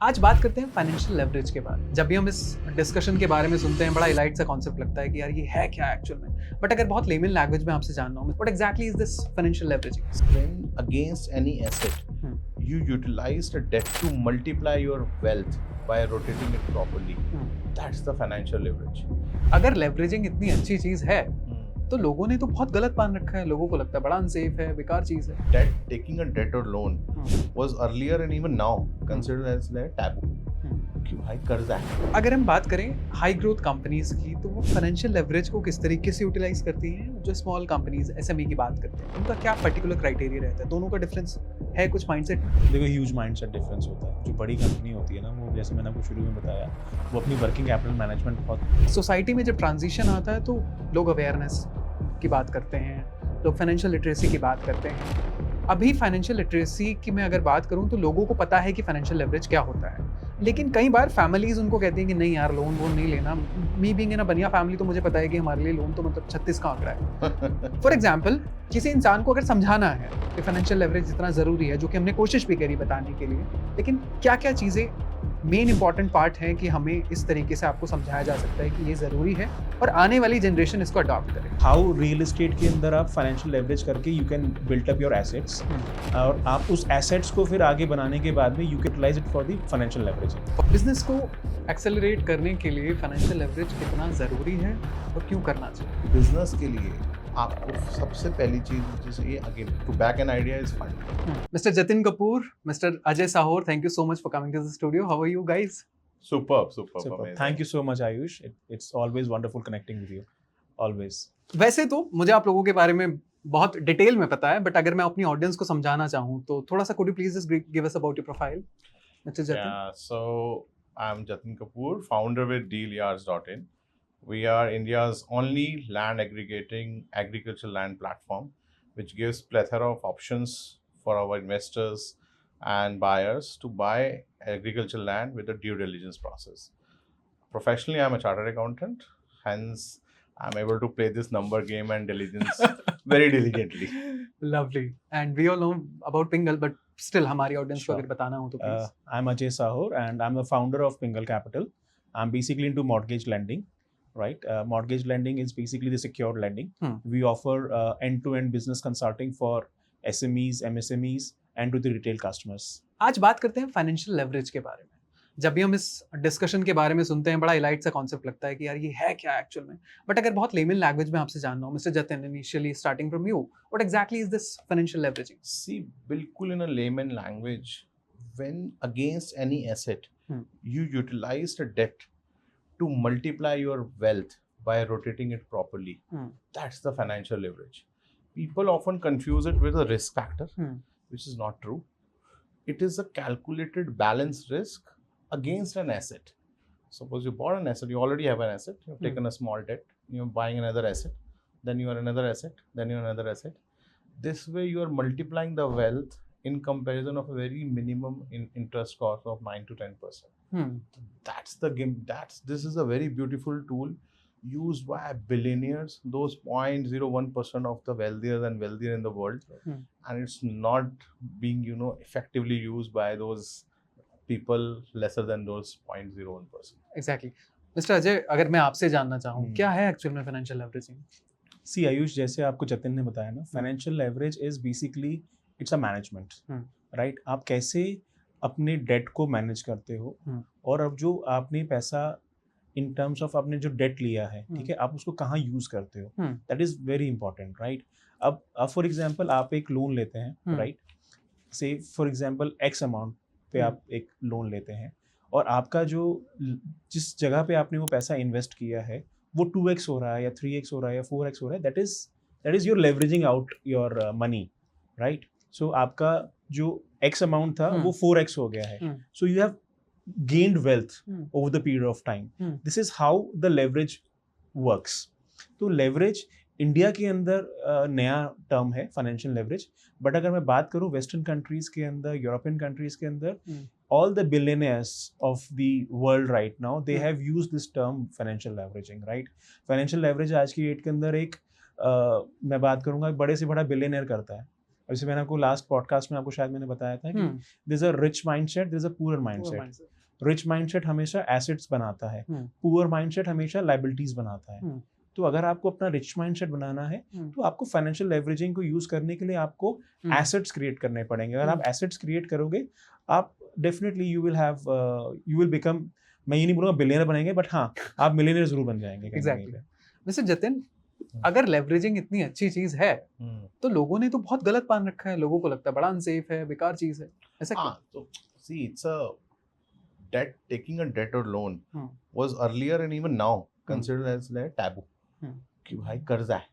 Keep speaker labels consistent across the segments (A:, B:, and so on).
A: आज बात करते हैं फाइनेंशियल लेवरेज के बारे में। जब भी हम इस डिस्कशन के बारे में सुनते हैं, बड़ा इलाइट सा कॉन्सेप्ट लगता है कि यार ये है क्या एक्चुअल में। बट अगर बहुत लेमन लैंग्वेज में आपसे जानना हो, what exactly is this financial leveraging?
B: When against any asset, you utilize the debt to multiply your wealth by rotating it properly. That's the financial leverage.
A: अगर लेवरेजिंग इतनी अच्छी चीज है तो लोगों ने तो बहुत गलत मान रखा है। लोगों को लगता है बड़ा अनसेफ है, बेकार चीज है।
B: Debt, taking a debt or loan was earlier and even now considered as like taboo. क्यों भाई कर्जा है?
A: अगर हम बात करें हाई ग्रोथ कंपनीज की, तो वो फाइनेंशियल लेवरेज को किस तरीके से यूटिलाइज करती हैं? जो स्मॉल कंपनीज एसएमई की बात करते हैं, उनका क्या पर्टिकुलर क्राइटेरिया रहता है? दोनों का डिफरेंस है कुछ माइंडसेट?
C: देखो ह्यूज माइंडसेट डिफरेंस होता है। जो बड़ी कंपनी होती है ना, वो जैसे मैंने आपको शुरू में बताया, वो अपनी वर्किंग कैपिटल मैनेजमेंट बहुत
A: सोसाइटी में जब ट्रांजिशन आता है तो लोग अवेयरनेस की बात करते हैं, लोग फाइनेंशियल लिटरेसी की बात करते हैं। अभी फाइनेंशियल लिटरेसी की मैं अगर बात करूं तो लोगों को पता है कि फाइनेंशियल लेवरेज क्या होता है, लेकिन कई बार फैमिलीज उनको कहती हैं कि नहीं यार, लोन वोन नहीं लेना। मी बीइंग इन अ बनिया फैमिली, तो मुझे पता है कि हमारे लिए लोन तो मतलब 36 का आंकड़ा है। फॉर एग्जाम्पल, किसी इंसान को अगर समझाना है कि फाइनेंशियल लेवरेज इतना ज़रूरी है, जो कि हमने कोशिश भी करी बताने के लिए, लेकिन क्या क्या चीज़ें मेन इंपॉर्टेंट पार्ट है कि हमें इस तरीके से आपको समझाया जा सकता है कि ये ज़रूरी है और आने वाली जनरेशन इसको अडॉप्ट करे।
C: हाउ रियल एस्टेट के अंदर आप फाइनेंशियल लेवरेज करके you can built up your assets, और आप उस एसेट्स को फिर आगे बनाने के बाद में you can utilize it for the financial leveraging.
A: Business को एक्सेलरेट करने के लिए फाइनेंशियल लेवरेज कितना ज़रूरी है और क्यों करना चाहिए?
B: बिजनेस के लिए आपको सबसे पहली चीज जो चाहिए, again to back an idea is fund.
A: Mr. Jatin Kapoor, Mr. Ajay Sahor, thank you so much for coming to the studio. How are you guys?
B: Superb,
C: Super. Thank you so much, Ayush. It's always wonderful connecting with you. Always.
A: वैसे तो मुझे आप लोगों के बारे में बहुत detail में पता है, बट अगर मैं अपनी ऑडियंस को समझाना चाहूँ तो थोड़ा सा could you please just give us about your profile, Mr. Jatin?
B: Yeah, so I'm Jatin Kapoor, founder with dealyards.in. We are India's only land aggregating agricultural land platform, which gives plethora of options for our investors and buyers to buy agricultural land with a due diligence process. Professionally, I'm a chartered accountant, hence I'm able to play this number game and diligence very diligently.
A: Lovely. And we all know about Pingal, but still हमारी audience को
C: Sure.
A: अगर बताना हो तो please.
C: I'm Ajay Sahor, and I'm the founder of Pingal Capital. I'm basically into mortgage lending, right? Mortgage lending is basically the secured lending. We offer end-to-end business consulting for SMEs, MSMEs, and to the retail customers.
A: आज बात करते हैं financial leverage के बारे में। जब भी हम इस डिस्कशन के बारे में सुनते हैं, बड़ा इलाइट सा कॉन्सेप्ट लगता है कि यार ये है क्या एक्चुअल में। बट अगर बहुत लेमन लैंग्वेज में आपसे जानना हो, mister Jatin, initially starting from you, what exactly is this financial leveraging?
B: See, bilkul in a layman language, when against any asset, you utilize the debt to multiply your wealth by rotating it properly. That's the financial leverage. People often confuse it with a risk factor, which is not true. It is a calculated balanced risk against an asset. Suppose you bought an asset, you already have an asset, you've taken a small debt, you're buying another asset, then you are another asset, then you're another asset. This way you are multiplying the wealth in comparison of a very minimum interest cost of 9 to 10%. That's the game. This is a very beautiful tool used by billionaires, those 0.01% of the wealthier and wealthier in the world, and it's not being effectively used by those people lesser than those 0.01%.
A: Exactly. Mister Ajay, अगर मैं आपसे जानना चाहूँ, क्या है actual में financial leveraging?
C: See, Ayush, जैसे आपको जतिन ने बताया ना, financial leverage is basically it's a management, right? आप कैसे अपने डेट को मैनेज करते हो, और अब जो आपने पैसा इन टर्म्स ऑफ आपने जो डेट लिया है, ठीक है, आप उसको कहाँ यूज करते हो, that is very important, right? अब फॉर एग्जांपल आप एक लोन लेते हैं, राइट? से फॉर एग्जांपल एक्स अमाउंट पे आप एक लोन लेते हैं, और आपका जो जिस जगह पे आपने वो पैसा इन्वेस्ट किया है वो 2x हो रहा है या 3x हो रहा है या 4x हो रहा है, that is your leveraging out your money, right? So आपका जो x अमाउंट था वो 4x हो गया है, सो you have gained wealth over the period of time. This is how the leverage works. तो leverage इंडिया के अंदर नया टर्म है फाइनेंशियल लेवरेज, बट अगर मैं बात करूँ वेस्टर्न कंट्रीज के अंदर, यूरोपियन कंट्रीज के अंदर, all the billionaires of the world right now, they have used this term financial leveraging, right? Financial leverage आज की डेट के अंदर एक मैं बात करूँगा बड़े से बड़ा बिलियनियर करता है, जैसे मैंने आपको लास्ट पॉडकास्ट में आपको शायद मैंने बताया था कि there is a rich mindset, there is a poor mindset. Rich mindset हमेशा एसेट्स बनाता है, पुअर माइंडसेट हमेशा लायबिलिटीज बनाता है। तो अगर आपको अपना रिच माइंडसेट बनाना है तो आपको फाइनेंशियल लेवरेजिंग को यूज करने के लिए आपको एसेट्स क्रिएट करने पड़ेंगे। अगर आप एसेट्स क्रिएट करोगे आप डेफिनेटली यू विल बिकम, मैं ये नहीं बोलूंगा बिलियनर बनेंगे, बट हाँ आप मिलियनर जरूर बन जाएंगे।
A: एग्जैक्टली। मिस्टर जतिन, अगर लेवरेजिंग इतनी अच्छी चीज है तो लोगों ने तो बहुत गलत मान रखा है, लोगों को लगता है बड़ा अनसेफ है, बेकार चीज है, ऐसा क्यों?
B: तो see, it's a debt, taking a debt or loan was earlier and even now considered as like taboo कि भाई कर्जा है,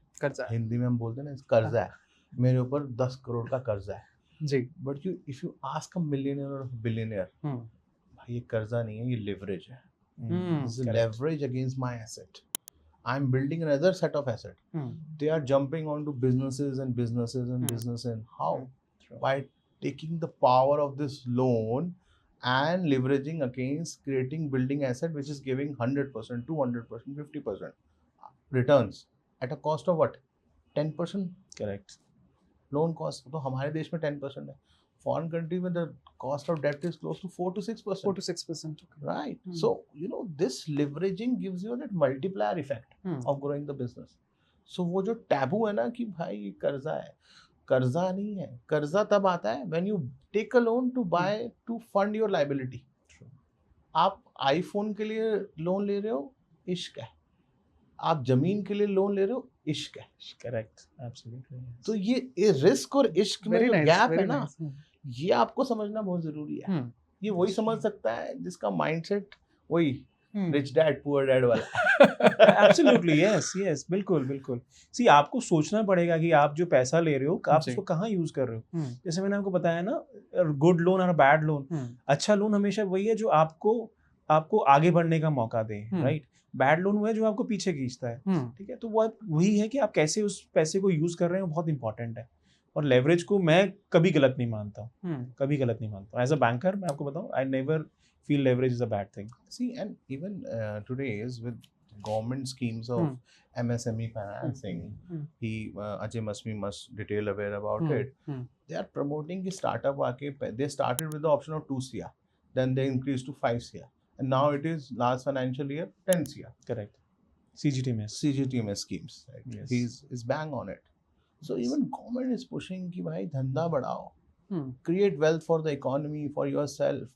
B: हिंदी में हम बोलते हैं ना कर्जा है, मेरे ऊपर 10 करोड़ का कर्जा है
A: जी।
B: But if you ask a millionaire और बिलियनियर, भाई ये कर्जा नहीं है, ये लेवरेज है, leverage against my asset, I am building another set of asset. They are jumping onto businesses and businesses and business, and how? By taking the power of this loan and leveraging against creating building asset which is giving 100%, 200%, 50% returns at a cost of what? 10%.
C: Correct.
B: Loan cost तो हमारे देश में 10% है. Foreign country में the cost of debt is close to 4 to 6%.
A: 4 to 6%. Okay.
B: Right. So, this leveraging gives you that multiplier effect of growing the business. So, वो जो taboo है ना कि भाई ये कर्जा है, कर्जा नहीं है, कर्जा तब आता है when you take a loan to buy, to fund your liability. आप iPhone के लिए लोन ले रहे हो, इश्क है. आप जमीन के लिए लोन ले रहे हो, इश्क है.
C: Correct. Absolutely.
B: तो ये रिस्क और इश्क में जो गैप है ना, ये आपको समझना बहुत जरूरी है. ये वही समझ सकता है जिसका माइंडसेट वही रिच डैड पुअर डैड वाला.
C: Absolutely, yes, बिल्कुल. सी आपको सोचना पड़ेगा कि आप जो पैसा ले रहे हो आप उसको कहाँ यूज कर रहे हो. जैसे मैंने आपको बताया ना, गुड लोन और बैड लोन. अच्छा लोन हमेशा वही है जो आपको आगे बढ़ने का मौका दे, राइट. बैड लोन वो है जो आपको पीछे खींचता है. ठीक है, तो वो वही है कि आप कैसे उस पैसे को यूज कर रहे हैं, बहुत इंपॉर्टेंट है. और लेवरेज को मैं कभी गलत नहीं मानता हूँ. एज अ बैंकर मैं आपको बताऊँ, I never feel leverage is a bad thing.
B: See, and even today's with government schemes of MSME financing, Ajay must detail aware about it. They are promoting the startup आके they started with the option of 2 CR, then they increased to 5 CR, and now it is last financial year 10 CR.
C: Correct. CGTMS schemes. Right?
B: Yes. He's bang on it. So even government is pushing कि भाई धंधा बढ़ाओ, create wealth for the economy, for yourself,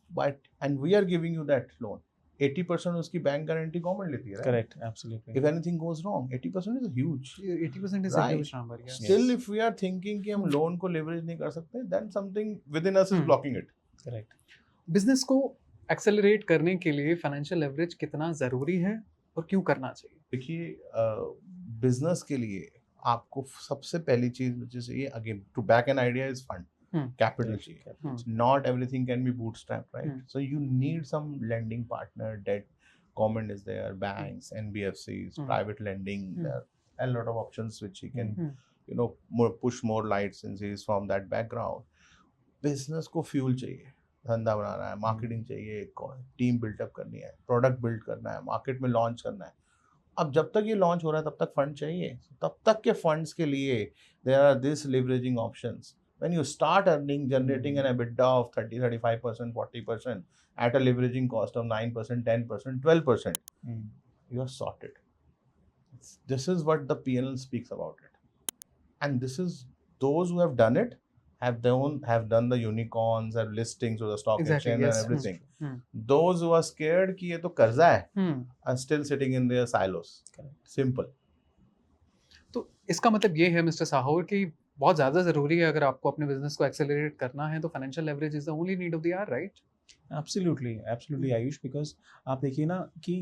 B: and we are giving you that loan. 80% उसकी bank guarantee government लेती है.
C: Correct, absolutely.
B: If anything goes wrong, 80% is huge.
A: 80% is a huge number. Yeah.
B: Still, if we are thinking कि हम loan को leverage नहीं कर सकते, then something within us is blocking it.
C: Correct.
A: Business को accelerate करने के लिए financial leverage कितना जरूरी है और क्यों करना चाहिए?
B: देखिए, business के लिए आपको सबसे पहली चीज जैसे ये again to back an idea is fund. Capital चाहिए. Not everything can be bootstrapped, right? So you need some lending partner, debt. Government is there, banks, NBFCs, private lending. There are a lot of options which you can, push more light since he is from that background. Business को fuel चाहिए, धंधा बनाना है, marketing चाहिए, team build up करनी है, product build करना है, market में launch करना है. अब जब तक ये लॉन्च हो रहा है तब तक फंड चाहिए. तब तक के फंड्स के लिए there are this leveraging options. When you start generating an EBITDA of 30, 35%, 40% at a leveraging cost of 9%, 10%, 12%, you are sorted. This is what the PNL speaks about it. And this is those who have done it, have done the unicorns, have listings or the stock exchange and everything. Those who are scared कि ये तो कर्जा है, are still sitting in their silos. Simple.
A: तो इसका मतलब ये है मिस्टर साहू कि बहुत ज़्यादा ज़रूरी है अगर आपको अपने बिजनेस को एक्सेलरेट करना है तो financial leverage is the only need of the hour, right?
C: Absolutely Ayush, because आप देखिए ना कि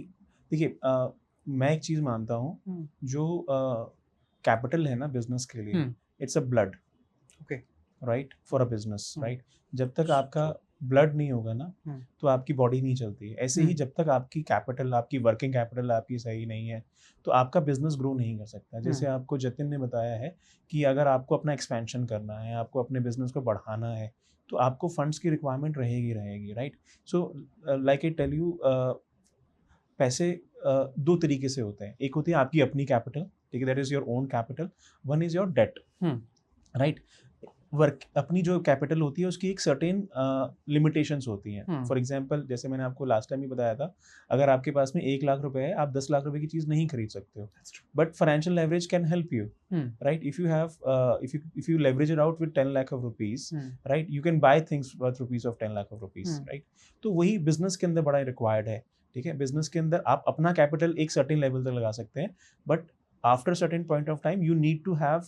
C: मैं एक चीज़ मानता हूँ, जो कैपिटल है ना बिजनेस के लिए, it's a blood,
A: okay,
C: right, for a business, right. जब तक आपका ब्लड नहीं होगा ना तो आपकी बॉडी नहीं चलती है. ऐसे ही जब तक आपकी कैपिटल, आपकी वर्किंग कैपिटल आपकी सही नहीं है तो आपका बिजनेस ग्रो नहीं कर सकता. जैसे आपको जतिन ने बताया है कि अगर आपको अपना एक्सपेंशन करना है, आपको अपने बिजनेस को बढ़ाना है तो आपको फंड्स की रिक्वायरमेंट रहेगी, right. So like I tell you, पैसे दो तरीके से होते हैं. एक होती है आपकी अपनी कैपिटल, ठीक है, that is your own capital. One is your debt, right. Work अपनी जो कैपिटल होती है उसकी एक सर्टेन लिमिटेशंस होती हैं. फॉर एग्जांपल जैसे मैंने आपको लास्ट टाइम ही बताया था, अगर आपके पास में 1 लाख रुपए है, आप 10 लाख रुपए की चीज नहीं खरीद सकते हो. But financial leverage can help you, right? If you have if you leverage it out with 10 lakh of rupees, right, you can buy things worth rupees of 10 lakh of rupees, right? तो वही business के अंदर बड़ा required है. ठीक है, business के अंदर आप अपना कैपिटल एक सर्टेन लेवल तक लगा सकते हैं, but after certain point of time you need to have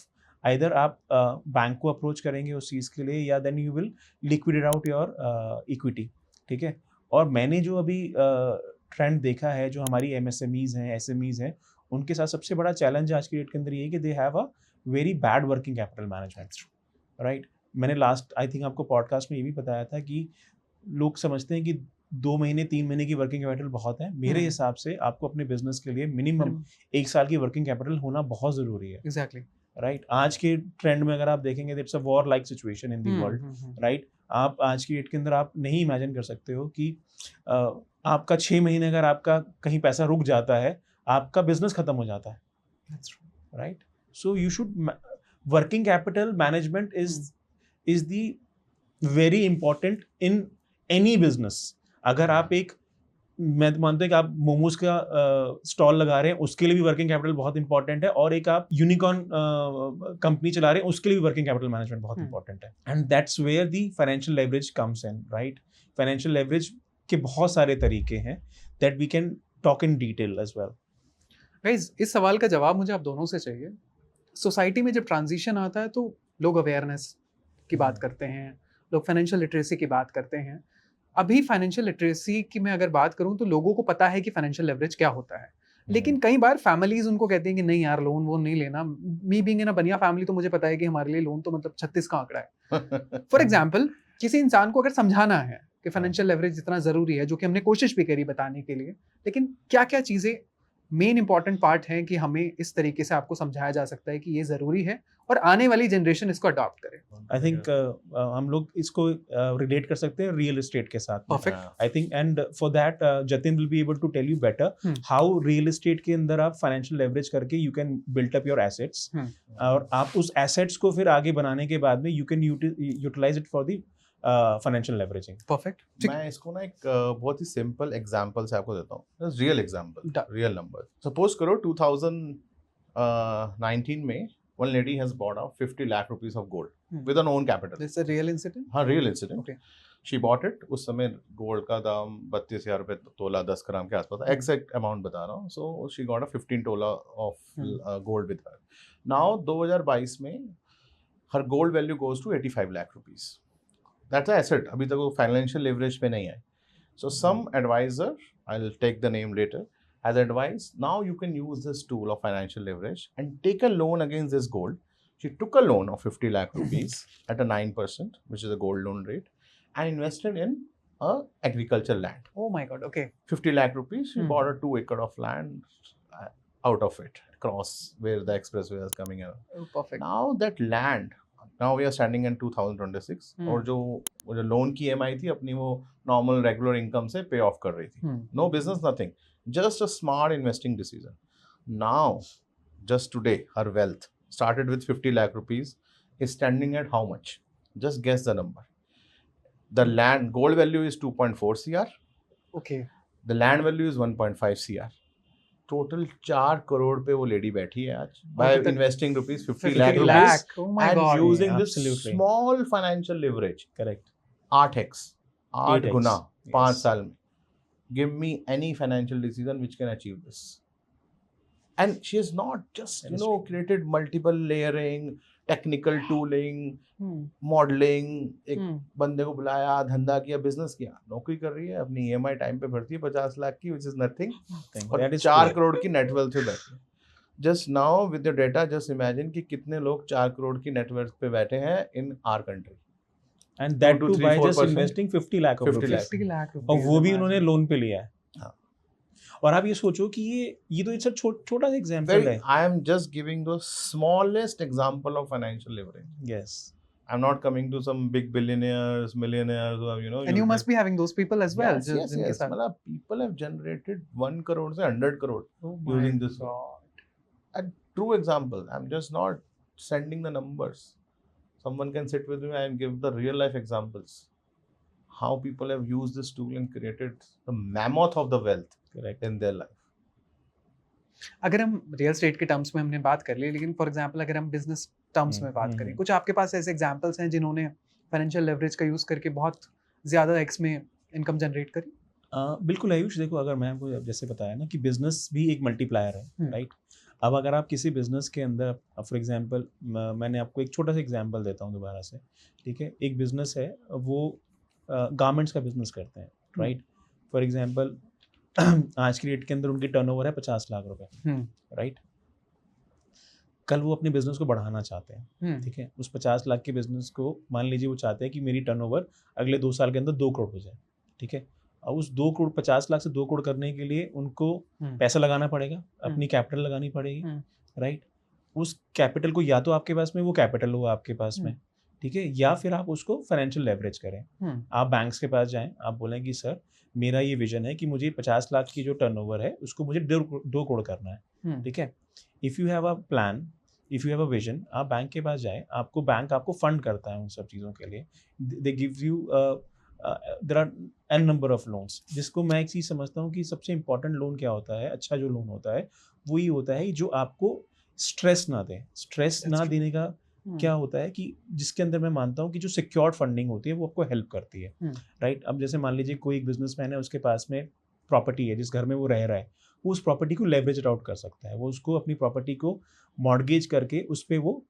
C: either आप बैंक को अप्रोच करेंगे उस चीज़ के लिए, या then you will liquidate out your equity. ठीक है, और मैंने जो अभी ट्रेंड देखा है, जो हमारी MSMEs हैं, SMEs हैं, उनके साथ सबसे बड़ा चैलेंज आज की डेट के अंदर ये है कि they have a very bad working capital management, right? मैंने लास्ट आई थिंक आपको पॉडकास्ट में ये भी बताया था कि लोग समझते हैं कि 2 महीने 3 महीने की वर्किंग कैपिटल बहुत है. मेरे हिसाब से आपको अपने बिजनेस के लिए मिनिमम 1 साल की वर्किंग कैपिटल होना बहुत ज़रूरी है.
A: Exactly,
C: right? आज के ट्रेंड में अगर आप देखेंगे, it's a war like situation in the world, right? आप आज की डेट के अंदर आप नहीं इमेजिन कर सकते हो कि आपका 6 महीने अगर आपका कहीं पैसा रुक जाता है, आपका बिजनेस खत्म हो जाता है, right? So you should working capital management is the very important in any business. अगर आप एक, मैं मानता हूँ कि आप मोमोज का स्टॉल लगा रहे हैं, उसके लिए भी वर्किंग कैपिटल बहुत इंपॉर्टेंट है, और एक आप यूनिकॉर्न कंपनी चला रहे हैं, उसके लिए भी वर्किंग कैपिटल मैनेजमेंट बहुत इंपॉर्टेंट है. And that's where the financial leverage comes in, right? Financial leverage के बहुत सारे तरीके हैं that we can talk in detail as well.
A: Guys, इस सवाल का जवाब मुझे आप दोनों से चाहिए. सोसाइटी में जब ट्रांजिशन आता है तो लोग अवेयरनेस की बात करते हैं, लोग फाइनेंशियल लिटरेसी की बात करते हैं. अभी फाइनेंशियल लिटरेसी की मैं अगर बात करूं तो लोगों को पता है कि फाइनेंशियल लेवरेज क्या होता है, लेकिन कई बार फैमिलीज उनको कहती हैं कि नहीं यार, लोन वो नहीं लेना. मी बीइंग इन अ बनिया फैमिली, तो मुझे पता है कि हमारे लिए लोन तो मतलब 36 का आंकड़ा है. फॉर एग्जाम्पल, किसी इंसान को अगर समझाना है कि फाइनेंशियल लेवरेज इतना जरूरी है, जो कि हमने कोशिश भी करी बताने के लिए, लेकिन क्या क्या चीजें मेन इंपॉर्टेंट पार्ट हैं कि हमें इस तरीके से आपको समझाया जा सकता है कि ये जरूरी है और आने वाली जनरेशन इसको अडॉप्ट करे.
C: आई थिंक हम लोग इसको रिलेट कर सकते हैं रियल एस्टेट के साथ.
A: Perfect.
C: I think and for that Jatin will be able to tell you better how real estate के अंदर आप फाइनेंशियल लेवरेज करके you can build up your assets, और आप उस एसेट्स को फिर आगे बनाने के बाद में you can utilize it for the financial leveraging.
A: Perfect.
B: मैं इसको ना एक बहुत ही सिंपल एग्जांपल से आपको देता हूँ. Real example, real number. Suppose करो 2019 में one lady has bought out 50 lakh rupees of gold with her own capital.
A: This is a real incident?
B: हाँ, real incident.
A: Okay.
B: She bought it. उस समय gold का दाम 32,000 रुपए तोला, 10 ग्राम के आसपास. Exact amount बता रहा हूँ. So she got a 15 tola of gold with her. Now 2022 में her gold value goes to 85 lakh rupees. That's an asset. अभी तक वो financial leverage पे नहीं आए. So some advisor, I'll take the name later, has advised, now you can use this tool of financial leverage and take a loan against this gold. She took a loan of 50 lakh rupees at a 9%, which is a gold loan rate, and invested in a agricultural land.
A: Oh my God, okay.
B: 50 lakh rupees, she bought a 2 acre of land out of it, across where the expressway is coming in.
A: Oh, perfect.
B: Now that land, now we are standing in 2026, और जो loan की EMI थी अपनी वो normal regular income से pay off कर रही थी. No business, nothing. Just a smart investing decision. Now, just today, her wealth started with 50 lakh rupees, is standing at how much? Just guess the number. The land gold value is 2.4 CR.
A: Okay.
B: The land value is 1.5 CR. Total 4 crore पे वो lady बैठी है आज by investing rupees 50 lakh rupees.
A: Oh my
B: and
A: God.
B: using
C: Absolutely.
B: this small financial leverage.
C: Correct.
B: 8x, 8 Guna 5
C: Yes.
B: साल में. Give me any financial decision which can achieve this. And she has not just, created multiple layering, technical tooling, modeling, एक बंदे को बुलाया, धंधा किया, business किया, नौकरी कर रही है, अपनी EMI टाइम पे भरती है 50 लाख की, which is nothing, और 4 करोड़ की नेटवर्थ पे बैठे हैं. Just now with the data, just imagine कि कितने लोग 4 करोड़ की नेटवर्थ पे बैठे हैं in our country.
C: And that
B: 2 to
C: too
B: 3,
C: by just
B: 4%.
C: investing 50 lakh of
B: 50
C: rupees.
A: 50 lakh rupees.
C: और वो भी उन्होंने लोन पे लिया है.
B: हाँ.
C: और आप ये सोचो कि ये तो इट्स छोटा सा एग्जांपल है.
B: I am just giving the smallest example of financial leverage.
C: Yes.
B: I'm not coming to some big billionaires, millionaires, or
A: And you must be having those people as well.
B: Yes. मतलब people have generated 1 crore से 100 crore using this.
A: God.
B: A true example. I'm just not sending the numbers. someone can sit with me and give the real life examples how people have used this tool and created the mammoth of the wealth
C: Correct.
B: in their life.
A: अगर हम real estate के terms में हमने बात कर ली, लेकिन for example अगर हम बिजनेस टर्म्स में बात करें, कुछ आपके पास ऐसे एग्जांपल्स हैं जिन्होंने फाइनेंशियल लेवरेज का यूज़ करके बहुत ज़्यादा एक्स में इनकम जनरेट करी?
C: बिल्कुल आयुष, देखो अगर मैं आपको जैसे बताया ना कि बिजनेस भी एक मल्टीप्लायर है, राइट? अब अगर आप किसी बिजनेस के अंदर, फॉर एग्जांपल मैंने आपको एक छोटा सा एग्जांपल देता हूँ दोबारा से, ठीक है? एक बिजनेस है, वो गारमेंट्स का बिजनेस करते हैं, राइट? फॉर एग्जांपल आज की डेट के अंदर उनकी टर्नओवर है 50 लाख रुपए, राइट? कल वो अपने बिजनेस को बढ़ाना चाहते हैं, ठीक है? उस 50 लाख के बिजनेस को मान लीजिए वो चाहते हैं कि मेरी टर्नओवर अगले 2 साल के अंदर 2 करोड़ हो जाए, ठीक है? और उस 2 करोड़ 50 लाख से 2 करोड़ करने के लिए उनको पैसा लगाना पड़ेगा, अपनी कैपिटल लगानी पड़ेगी, राइट? उस कैपिटल को या तो आपके पास में वो कैपिटल हो आपके पास में, ठीक है, या फिर आप उसको फाइनेंशियल लेवरेज करें। आप बैंक्स के पास जाएं, आप बोलें कि सर मेरा ये विजन है कि मुझे 50 लाख की जो टर्नओवर है उसको मुझे 2 करोड़ करना है, ठीक है? If you have a plan, if you have a vision, आप बैंक के पास जाएं, आपको बैंक आपको फंड करता है उन सब चीज़ों के लिए। They give you there are an number of loans, जिसको मैं एक चीज़ समझता हूँ कि सबसे इंपॉर्टेंट लोन क्या होता है, अच्छा जो लोन होता है वो ये होता है जो आपको स्ट्रेस ना दे। स्ट्रेस ना देने का क्या होता है कि जिसके अंदर मैं मानता हूँ कि जो सिक्योर्ड फंडिंग होती है वो आपको हेल्प करती है, राइट? अब जैसे मान लीजिए कोई एक बिजनेसमैन है, उसके पास में प्रॉपर्टी है जिस घर में वो रह रहा है, वो उस प्रॉपर्टी को लेवरेज आउट कर सकता है, वो उसको अपनी प्रॉपर्टी को मॉर्गेज करके उस पर वो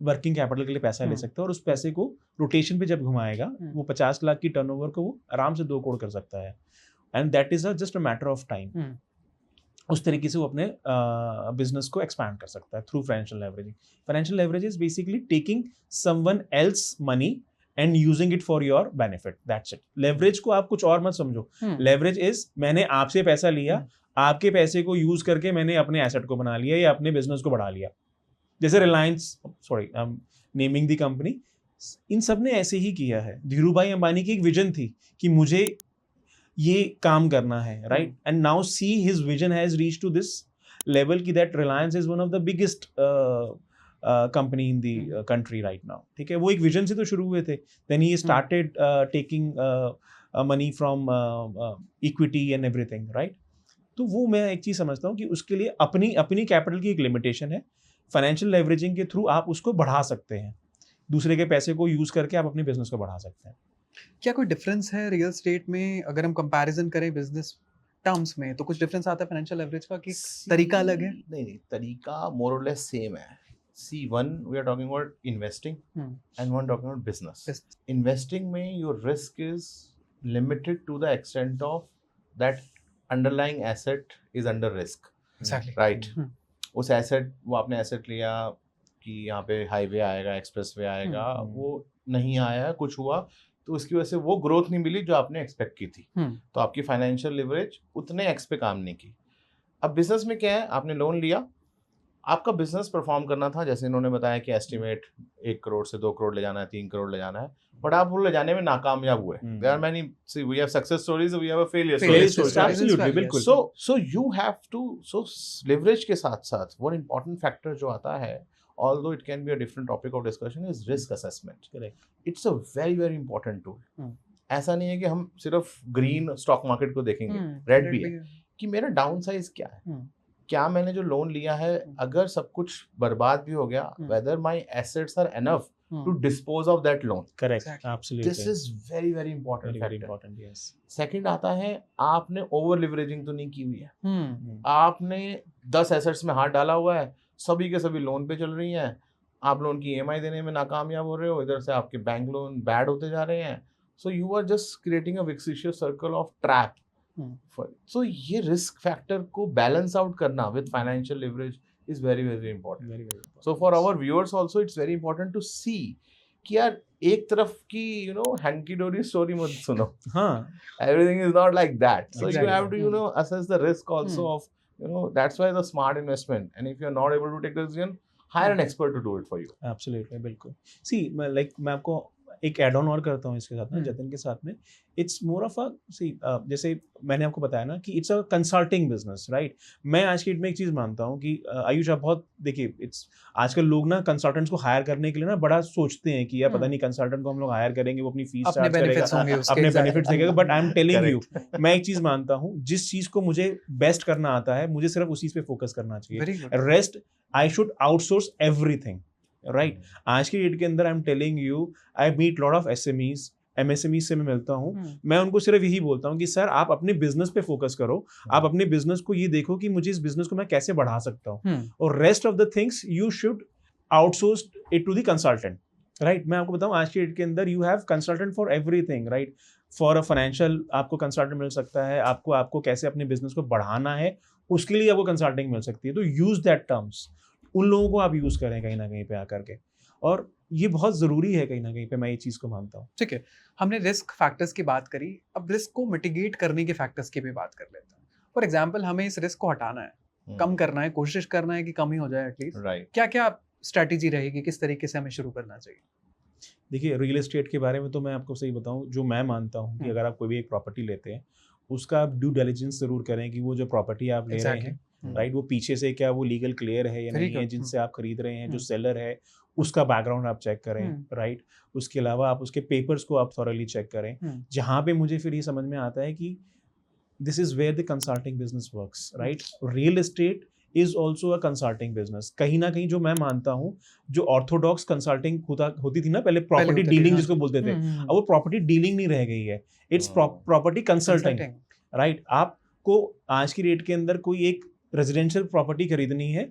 C: वर्किंग कैपिटल के लिए पैसा ले सकता है, और उस पैसे को रोटेशन पे जब घुमाएगा वो 50 लाख की टर्नओवर को वो आराम से 2 करोड़ कर सकता है, and that is just a matter of time. उस तरीके से वो अपने बिजनेस को एक्सपैंड कर सकता है through financial leveraging. Financial leverage is basically taking someone else money and using it for your benefit, that's it. Leverage को आप कुछ और मत समझो। लेवरेज इज मैंने आपसे पैसा लिया, आपके पैसे को यूज करके मैंने अपने एसेट को बना लिया या अपने बिजनेस को बढ़ा लिया। जैसे Reliance, sorry I am naming the company, इन सब ने ऐसे ही किया है। धीरू भाई अंबानी की एक विजन थी कि मुझे ये काम करना है, right? And now see his vision has reached to this level कि that Reliance is one of the biggest company in the country right now, ठीक है? वो एक विजन से तो शुरू हुए थे, then he started taking money from equity and everything, right? तो वो मैं एक चीज समझता हूँ कि उसके लिए अपनी अपनी कैपिटल की एक लिमिटेशन है। फाइनेंशियल लेवरेजिंग के थ्रू आप उसको बढ़ा सकते हैं, दूसरे के पैसे को यूज करके आप अपने बिजनेस को बढ़ा सकते हैं।
A: क्या कोई डिफरेंस है रियल एस्टेट में अगर हम कंपैरिजन करें बिजनेस टर्म्स में, तो कुछ डिफरेंस आता है फाइनेंशियल लेवरेज का कि तरीका अलग है?
B: नहीं, तरीका मोर और लेस सेम है। See, one we are talking about investing and one talking about business. Investing में your risk is limited to the extent of that underlying asset is under risk.
A: Exactly.
B: Right. उस asset, वो आपने asset लिया कि यहाँ पे highway आएगा, expressway आएगा, वो नहीं आया, कुछ हुआ तो उसकी वजह से वो ग्रोथ नहीं मिली जो आपने एक्सपेक्ट की थी, तो आपकी फाइनेंशियल लिवरेज उतने एक्स पे काम नहीं की। अब बिजनेस में क्या है, आपने लोन लिया, आपका बिजनेस परफॉर्म करना था, जैसे इन्होंने बताया कि एस्टिमेट 1 करोड़ से 2 करोड़ ले जाना है, 3 करोड़ ले जाना है, बट आप वो ले जाने में नाकामयाब हुए। There are many, see we have success stories, we have a failure stories.
C: Absolutely, बिल्कुल।
B: So you have to, so leverage के साथ-साथ वन इंपॉर्टेंट फैक्टर जो आता है, although it can be a different topic of discussion, is risk assessment.
C: Correct.
B: It's a very very important tool. ऐसा नहीं है कि हम सिर्फ ग्रीन स्टॉक मार्केट को देखेंगे, रेड भी है कि मेरा डाउन साइज क्या है, क्या मैंने जो लोन लिया है अगर सब कुछ बर्बाद भी हो गया, whether my assets are enough to dispose of that loan.
C: Correct. Absolutely.
B: This is very very important
C: Very
B: factor.
C: important, yes.
B: Second आता है, आपने ओवर लिवरेजिंग तो नहीं की हुई है, आपने 10 एसेट्स में हाथ डाला हुआ है, सभी के सभी लोन पे चल रही हैं, आप लोन की EMI देने में नाकामयाब हो रहे हो, इधर से आपके बैंक लोन बैड होते जा रहे हैं, so you are just creating a vicious circle of trap. So ये रिस्क फैक्टर को बैलेंस आउट करना with financial leverage is very very important. So for our viewers also it's very important to see कि यार एक तरफ की you know hunky dory story मत सुनो, हाँ, everything is not like that, so you have to you know assess the risk also of, you know, that's why the smart investment, and if you're not able to take the decision, hire an expert to do it for you.
C: Absolutely, बिल्कुल। See, मैं आपको एक add on और करता हूँ इसके साथ ना,
A: हम्म।
C: जतिन के साथ में, इट्स मोर ऑफ अ जैसे मैंने आपको बताया ना कि it's a consulting business, right. मैं आज की डेट में एक चीज मानता हूँ कि आयुष आप बहुत देखिए, इट्स आजकल लोग ना कंसल्टेंट्स को हायर करने के लिए ना बड़ा सोचते हैं कि यार पता नहीं कंसल्टेंट को हम लोग हायर करेंगे, वो अपनी फीस
A: अपने
C: चार्ज करेगा,
A: बेनिफिट्स होंगे उसके,
C: अपने
A: exactly.
C: बेनिफिट्स देखेगा। But I am telling you,
B: Correct.
C: मैं एक चीज मानता हूँ, जिस चीज को मुझे बेस्ट करना आता है मुझे सिर्फ उसी पे फोकस करना चाहिए।
A: Very good.
C: Rest I should outsource everything, right. आज की डेट के अंदर I am telling you, I meet lot of SMEs, MSME से मैं मिलता हूँ, मैं उनको सिर्फ यही बोलता हूँ कि सर आप अपने बिजनेस पे फोकस करो, आप अपने बिजनेस को ये देखो कि मुझे इस बिजनेस को मैं कैसे बढ़ा सकता हूँ, और rest of the things you should outsource it to the consultant, right. मैं आपको बताऊँ आज की डेट के अंदर you have consultant for everything, right. For a financial आपको कंसल्टेंट मिल सकता है, आपको कैसे अपने बिजनेस को बढ़ाना है उसके लिए आपको कंसल्टिंग मिल सकती है। तो यूज दैट टर्म्स, उन लोगों को आप यूज करें कहीं ना कहीं पे आकर के, और ये बहुत जरूरी है कहीं ना कहीं पे, मैं ये चीज को मानता हूँ।
A: ठीक है, हमने रिस्क फैक्टर्स की बात करी, अब रिस्क को मिटिगेट करने के फैक्टर्स की भी बात कर लेते हैं। फॉर एग्जांपल हमें इस रिस्क को हटाना है, कम करना है, कोशिश करना है कि कम ही हो जाए एटलीस्ट,
B: राइट।
A: क्या क्या स्ट्रैटेजी रहेगी, किस तरीके से हमें शुरू करना चाहिए?
C: देखिए रियल एस्टेट के बारे में तो मैं आपको सही बताऊं, जो मैं मानता हूं कि अगर आप कोई भी एक प्रॉपर्टी लेते हैं उसका आप ड्यू डिलिजेंस जरूर करें कि वो जो प्रॉपर्टी आप ले रहे हैं, राइट, वो पीछे से क्या वो लीगल क्लियर है या नहीं है, जिनसे आप खरीद रहे हैं, जो सेलर है उसका बैकग्राउंड आप चेक करें, राइट। उसके अलावा आप उसके पेपर्स को आप थॉरली चेक करें। जहाँ पे मुझे फिर ये समझ में आता है कि this is where the consulting business works, right. Real estate is also a consulting business. कहीं ना कहीं जो मैं मानता हूँ, जो ऑर्थोडॉक्स कंसल्टिंग होती थी ना पहले, प्रॉपर्टी डीलिंग जिसको बोलते थे, अब वो प्रॉपर्टी डीलिंग नहीं रह गई है, इट्स प्रॉपर्टी कंसल्टिंग, राइट। आपको आज की डेट के अंदर कोई एक रेजिडेंशियल प्रॉपर्टी खरीदनी है,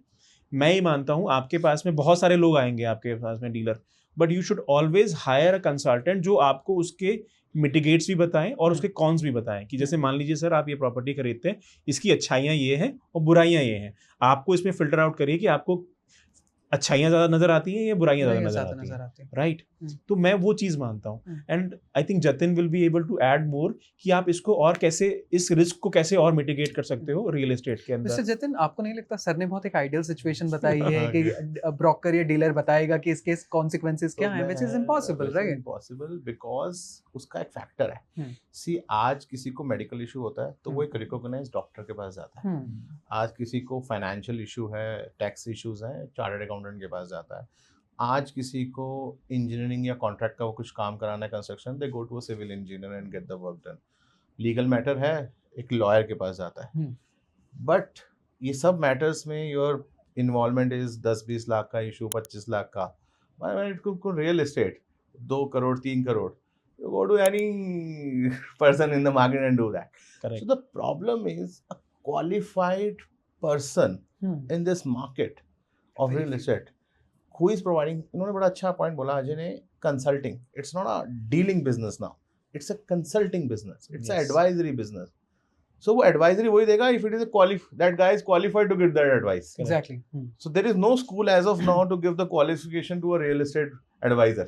C: मैं ही मानता हूँ आपके पास में बहुत सारे लोग आएंगे आपके पास में dealer, but you should always higher a consultant जो आपको उसके मिटिगेट्स भी बताएं और उसके कॉन्स भी बताएं कि जैसे मान लीजिए सर आप ये प्रॉपर्टी खरीदते हैं, इसकी अच्छाइयाँ ये हैं और बुराइयाँ ये हैं, आपको इसमें फिल्टर आउट करिए कि आपको अच्छाइयाँ ज़्यादा नजर आती हैं या बुराइयाँ ज़्यादा नजर आती हैं, राइट। तो मैं वो चीज़ मानता हूँ, and I think Jatin will be able to add more कि आप इसको और कैसे, इस रिस्क को कैसे और मिटिगेट कर सकते हो रियल एस्टेट के अंदर।
A: मिस्टर जतिन, आपको नहीं लगता सर ने बहुत एक आइडियल सिचुएशन बताई है कि ब्रोकर या डीलर बताएगा कि इसके कॉन्सिक्वेंसेस क्या हैं, which is impossible, right?
B: Impossible because उसका एक फैक्टर है। सी आज किसी को मेडिकल इशू होता है तो वो एक रिकॉग्नाइज्ड डॉक्टर के पास जाता है। आज किसी को फाइनेंशियल इशू है, टैक्स इश्यूज है, चार्टर्ड अकाउंटेंट के पास जाता है। आज किसी को इंजीनियरिंग या कॉन्ट्रैक्ट का वो कुछ काम कराना है, construction, they go to a civil engineer and get the work done. Legal matter है, एक लॉयर के पास जाता है। बट ये सब मैटर्स में योर इन्वॉल्वमेंट इज 10-20 लाख का इशू, 25 लाख का, it could real estate 2 crore 3 crore, you go to any person in the market and do that.
C: Correct.
B: So the problem is a qualified person in this market of real estate who is providing, इन्होंने बड़ा अच्छा point बोला अजय ने, consulting, it's not a dealing business now, it's a consulting business, it's a advisory business. So वो advisory वही देगा if it is that guy is qualified to give that advice.
A: Exactly.
B: So there is no school as of now to give the qualification to a real estate advisor.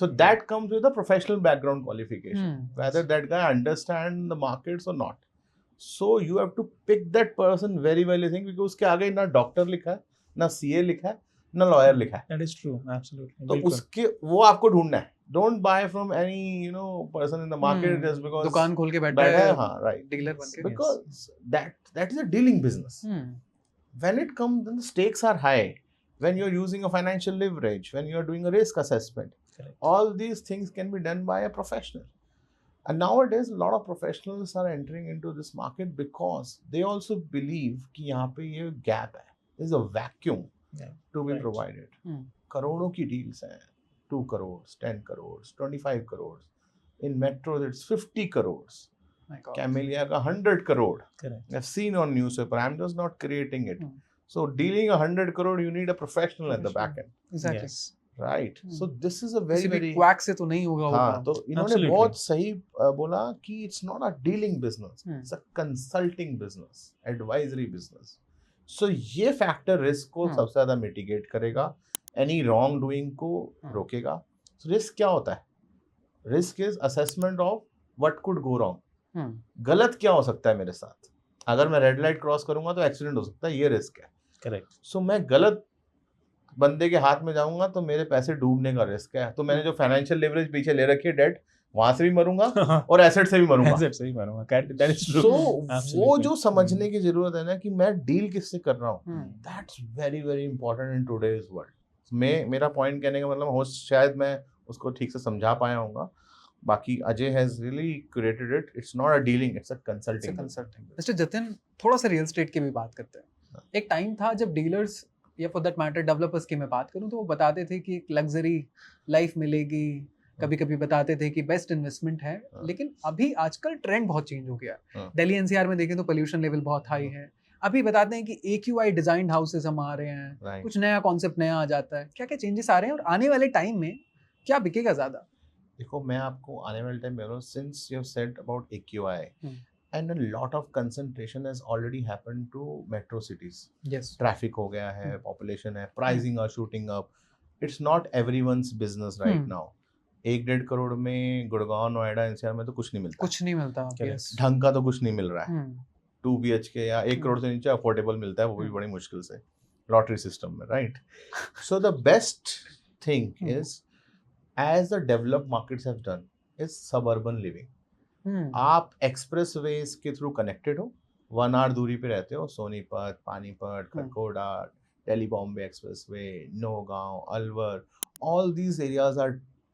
B: So that comes with a professional background qualification, whether that guy understands the markets or not. So you have to pick that person very well, I think, because उसके आगे ना doctor लिखा है, ना CA लिखा है, ना lawyer लिखा है।
C: That is true, absolutely.
B: तो उसके वो आपको ढूंढना है। Don't buy from any person in the market just because
A: दुकान खोल के बैठा है,
B: हाँ, right,
A: डीलर बन के,
B: because that is a dealing business. When it comes, then the stakes are high. When you're using a financial leverage, when you're doing a risk assessment,
C: correct,
B: all these things can be done by a professional. And nowadays, a lot of professionals are entering into this market because they also believe कि यहाँ पे ये gap है, there's a vacuum to be provided. करोड़ों की deals हैं, 2 crores, 10 crores, 25 crores. In metros, it's 50 crores. Camellia का 100 crore.
C: correct.
B: I've seen on newspaper. I'm just not creating it. So dealing 100 crore, you need a professional at the back end.
A: Exactly.
C: Yes.
B: Right. So this is a very
A: quack से तो नहीं होगा वो
B: हाँ,
A: काम।
B: तो इन्होंने बहुत सही बोला कि it's not a dealing business, it's a consulting business, advisory business. So ये factor risk को सबसे ज़्यादा mitigate करेगा, any wrong doing को रोकेगा। So risk क्या होता है? Risk is assessment of what could go wrong. गलत क्या हो सकता है मेरे साथ? अगर मैं रेड लाइट क्रॉस करूंगा तो एक्सीडेंट हो सकता है, ये रिस्क है।
C: करेक्ट।
B: सो मैं गलत बंदे के हाथ में जाऊंगा तो मेरे पैसे डूबने का रिस्क है, तो मैंने जो फाइनेंशियल लेवरेज पीछे ले रखी है डेट, वहां से भी मरूंगा और एसेट से भी मरूंगा।
C: Asset से ही मारूंगा, that is true.
B: सो वो
C: Absolutely.
B: जो समझने की जरूरत है ना कि मैं डील किससे कर रहा हूँ, that's very very important in today's world. मेरा पॉइंट कहने का मतलब हो शायद मैं उसको ठीक से समझा पाया हूँगा, बाकी Ajay has really created it. It's not a dealing, it's a consulting.
A: Mister Jatin, थोड़ा सा रियल एस्टेट की भी बात करते हैं। एक टाइम था जब डीलर्स या फॉर दैट मैटर डेवलपर्स की मैं बात करूं तो वो बताते थे कि एक लग्जरी लाइफ मिलेगी, कभी कभी बताते थे कि बेस्ट इन्वेस्टमेंट है, लेकिन अभी आजकल ट्रेंड बहुत चेंज हो गया है। दिल्ली एनसीआर में देखें तो पोल्यूशन लेवल बहुत हाई है। अभी बताते हैं कि AQI डिजाइन्ड हाउसेस हम आ रहे हैं, कुछ नया कॉन्सेप्ट नया आ जाता है। क्या क्या चेंजेस आ रहे हैं और आने वाले टाइम में क्या बिकेगा ज्यादा?
B: देखो, मैं आपको आने वाले टाइम में बोल रहा हूं, since you have said about AQI and a lot of concentration has already happened to metro cities.
A: Yes.
B: Traffic हो गया है, population है, pricing are shooting up. It's not everyone's business right now. 1-1.5 crore में Gurgaon, Noida, NCR में तो कुछ नहीं मिलता।
A: कुछ नहीं मिलता। Yes.
B: ढंग का तो कुछ नहीं मिल रहा है। 2 BHK या 1 करोड़ से नीचे अफोर्डेबल मिलता है, वो भी बड़ी मुश्किल से लॉटरी सिस्टम में, right? So the best thing is, as the developed markets have done, is suburban living. आप एक्सप्रेस वेज के थ्रू कनेक्टेड हो, 1 आवर दूरी पे रहते हो, Sonipat, Panipat, Kharkhoda, Delhi Bombay expressway, Naugaon, Alwar, all these areas are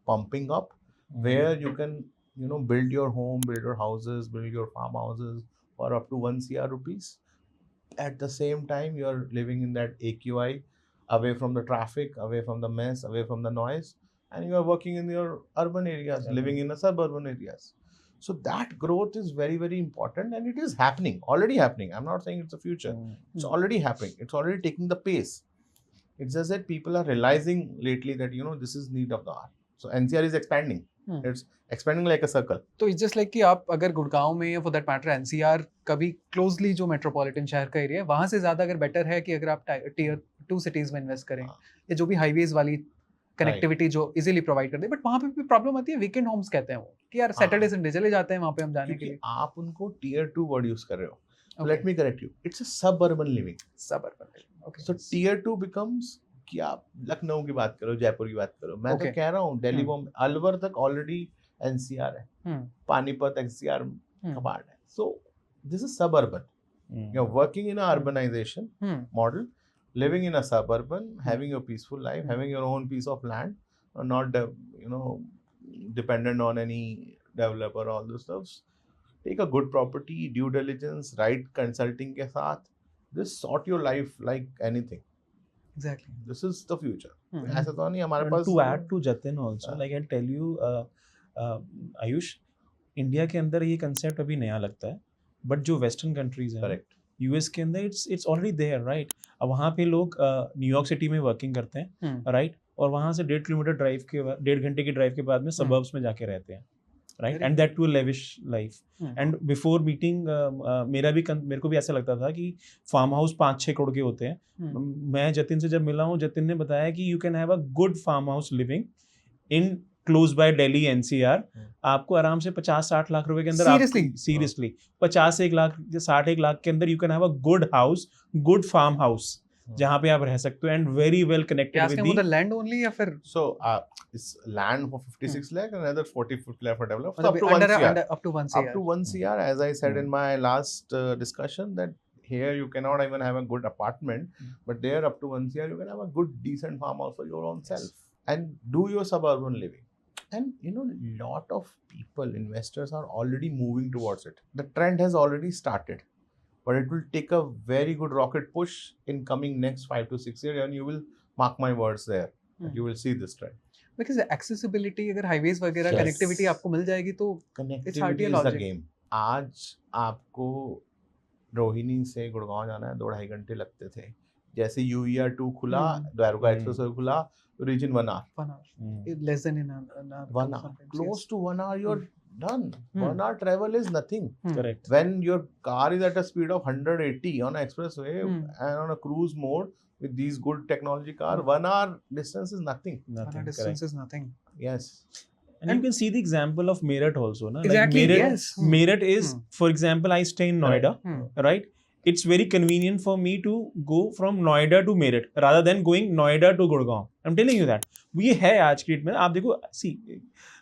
B: pumping up where you can build your home, build your houses, build your farmhouses for up to 1 crore rupees. At the same time you are living in that AQI, away from the traffic, away from the mess, away from the noise, and you are working in your urban areas, living in the suburban areas. So that growth is very very important, and it is happening, already happening. I'm not saying it's the future. It's already happening. It's already taking the pace. It's just that people are realizing lately that this is need of the hour. So NCR is expanding. It's expanding like a circle.
A: तो it's just like कि आप अगर गुड़गांव में या for that matter NCR कभी closely जो metropolitan शहर का एरिया है वहाँ से ज़्यादा अगर बेटर है कि अगर आप Tier 2 सिटीज़ में इन्वेस्ट करें या जो भी हाईवेज वाली कनेक्टिविटी जो इजीली प्रोवाइड कर दे, बट वहाँ पे भी प्रॉब्लम आती है, वीकेंड होम्स कहते हैं वो कि यार सैटरडे संडे चले जाते हैं वहाँ पे हम जाने के लिए।
B: आप उनको Tier 2 वर्ड यूज कर रहे हो। Let me correct you, it's a suburban living.
A: Suburban living, okay.
B: So Tier 2 becomes कि आप लखनऊ की बात करो, जयपुर की बात करो, मैं तो कह रहा हूँ दिल्ली बॉम्बे अलवर तक ऑलरेडी NCR है, पानीपत NCR कबाड़ है। So this is suburban. You are working in urbanization model, living in a suburban, having your peaceful life, having your own piece of land, not dependent on any developer, all those stuff. Take a good property, due diligence, right consulting के साथ, this sort your life like anything.
A: Exactly.
B: This is the future. ऐसा तो नहीं हमारे पास।
C: To add to Jatin also, like I'll tell you, Ayush, India के अंदर ये concept अभी नया लगता है, बट जो वेस्टर्न कंट्रीज हैं, करेक्ट, यूएस के अंदर इट्स ऑलरेडी देयर, राइट? अब वहाँ पे लोग न्यूयॉर्क सिटी में वर्किंग करते हैं, राइट, और वहाँ से 1.5 किलोमीटर ड्राइव के बाद, 1.5 घंटे की ड्राइव के बाद में सबर्ब्स में जाके रहते हैं, right, and that to a lavish life. And before meeting मेरे को भी ऐसा लगता था कि फार्म हाउस 5-6 करोड़ के होते हैं। मैं जतिन से जब मिला हूँ, जतिन ने बताया कि you can have a good farm house living in close by Delhi NCR, आपको आराम से 50-60 लाख रुपए के अंदर, सीरियसली 50-1 लाख 60-1 लाख के अंदर you can have a good house, good farm house जहाँ पे आप रह सकते हो, and very well connected with the
A: land only, या फिर
B: सो इस land for 56 lakh and another 40 lakh for develop,
A: up to 1
B: CR, as I said in my last discussion, that here you cannot even have a good apartment, but there up to 1 CR you can have a good decent farm house for your own self and do your suburban living. And lot of people, investors are already moving towards it. The trend has already started, but it will take a very good rocket push in coming next 5 to 6 years, and you will mark my words there. You will see this trend.
A: Because accessibility, अगर highways वगैरह connectivity आपको मिल जाएगी तो
B: connectivity is the game. आज आपको रोहिणी से गुड़गांव जाना है 2-2.5 घंटे लगते थे, जैसे UER 2 खुला, द्वारका एक्सप्रेस खुला, reach in 1 hour.
A: Less than an hour.
B: 1 hour. Close to 1 hour, you're done. 1 hour travel is nothing.
C: Correct.
B: When your car is at a speed of 180 on an expressway and on a cruise mode with these good technology car, 1 hour distance is nothing.
A: Distance is nothing.
B: Yes.
C: And you can see the example of Meerut also, na?
A: Exactly.
C: Like
A: yes.
C: Meerut is, for example, I stay in Noida, right? it's very convenient for me to go from Noida to Meerut rather than going Noida to Gurgaon. I'm telling you that. ये है आज की date में. आप देखो, see,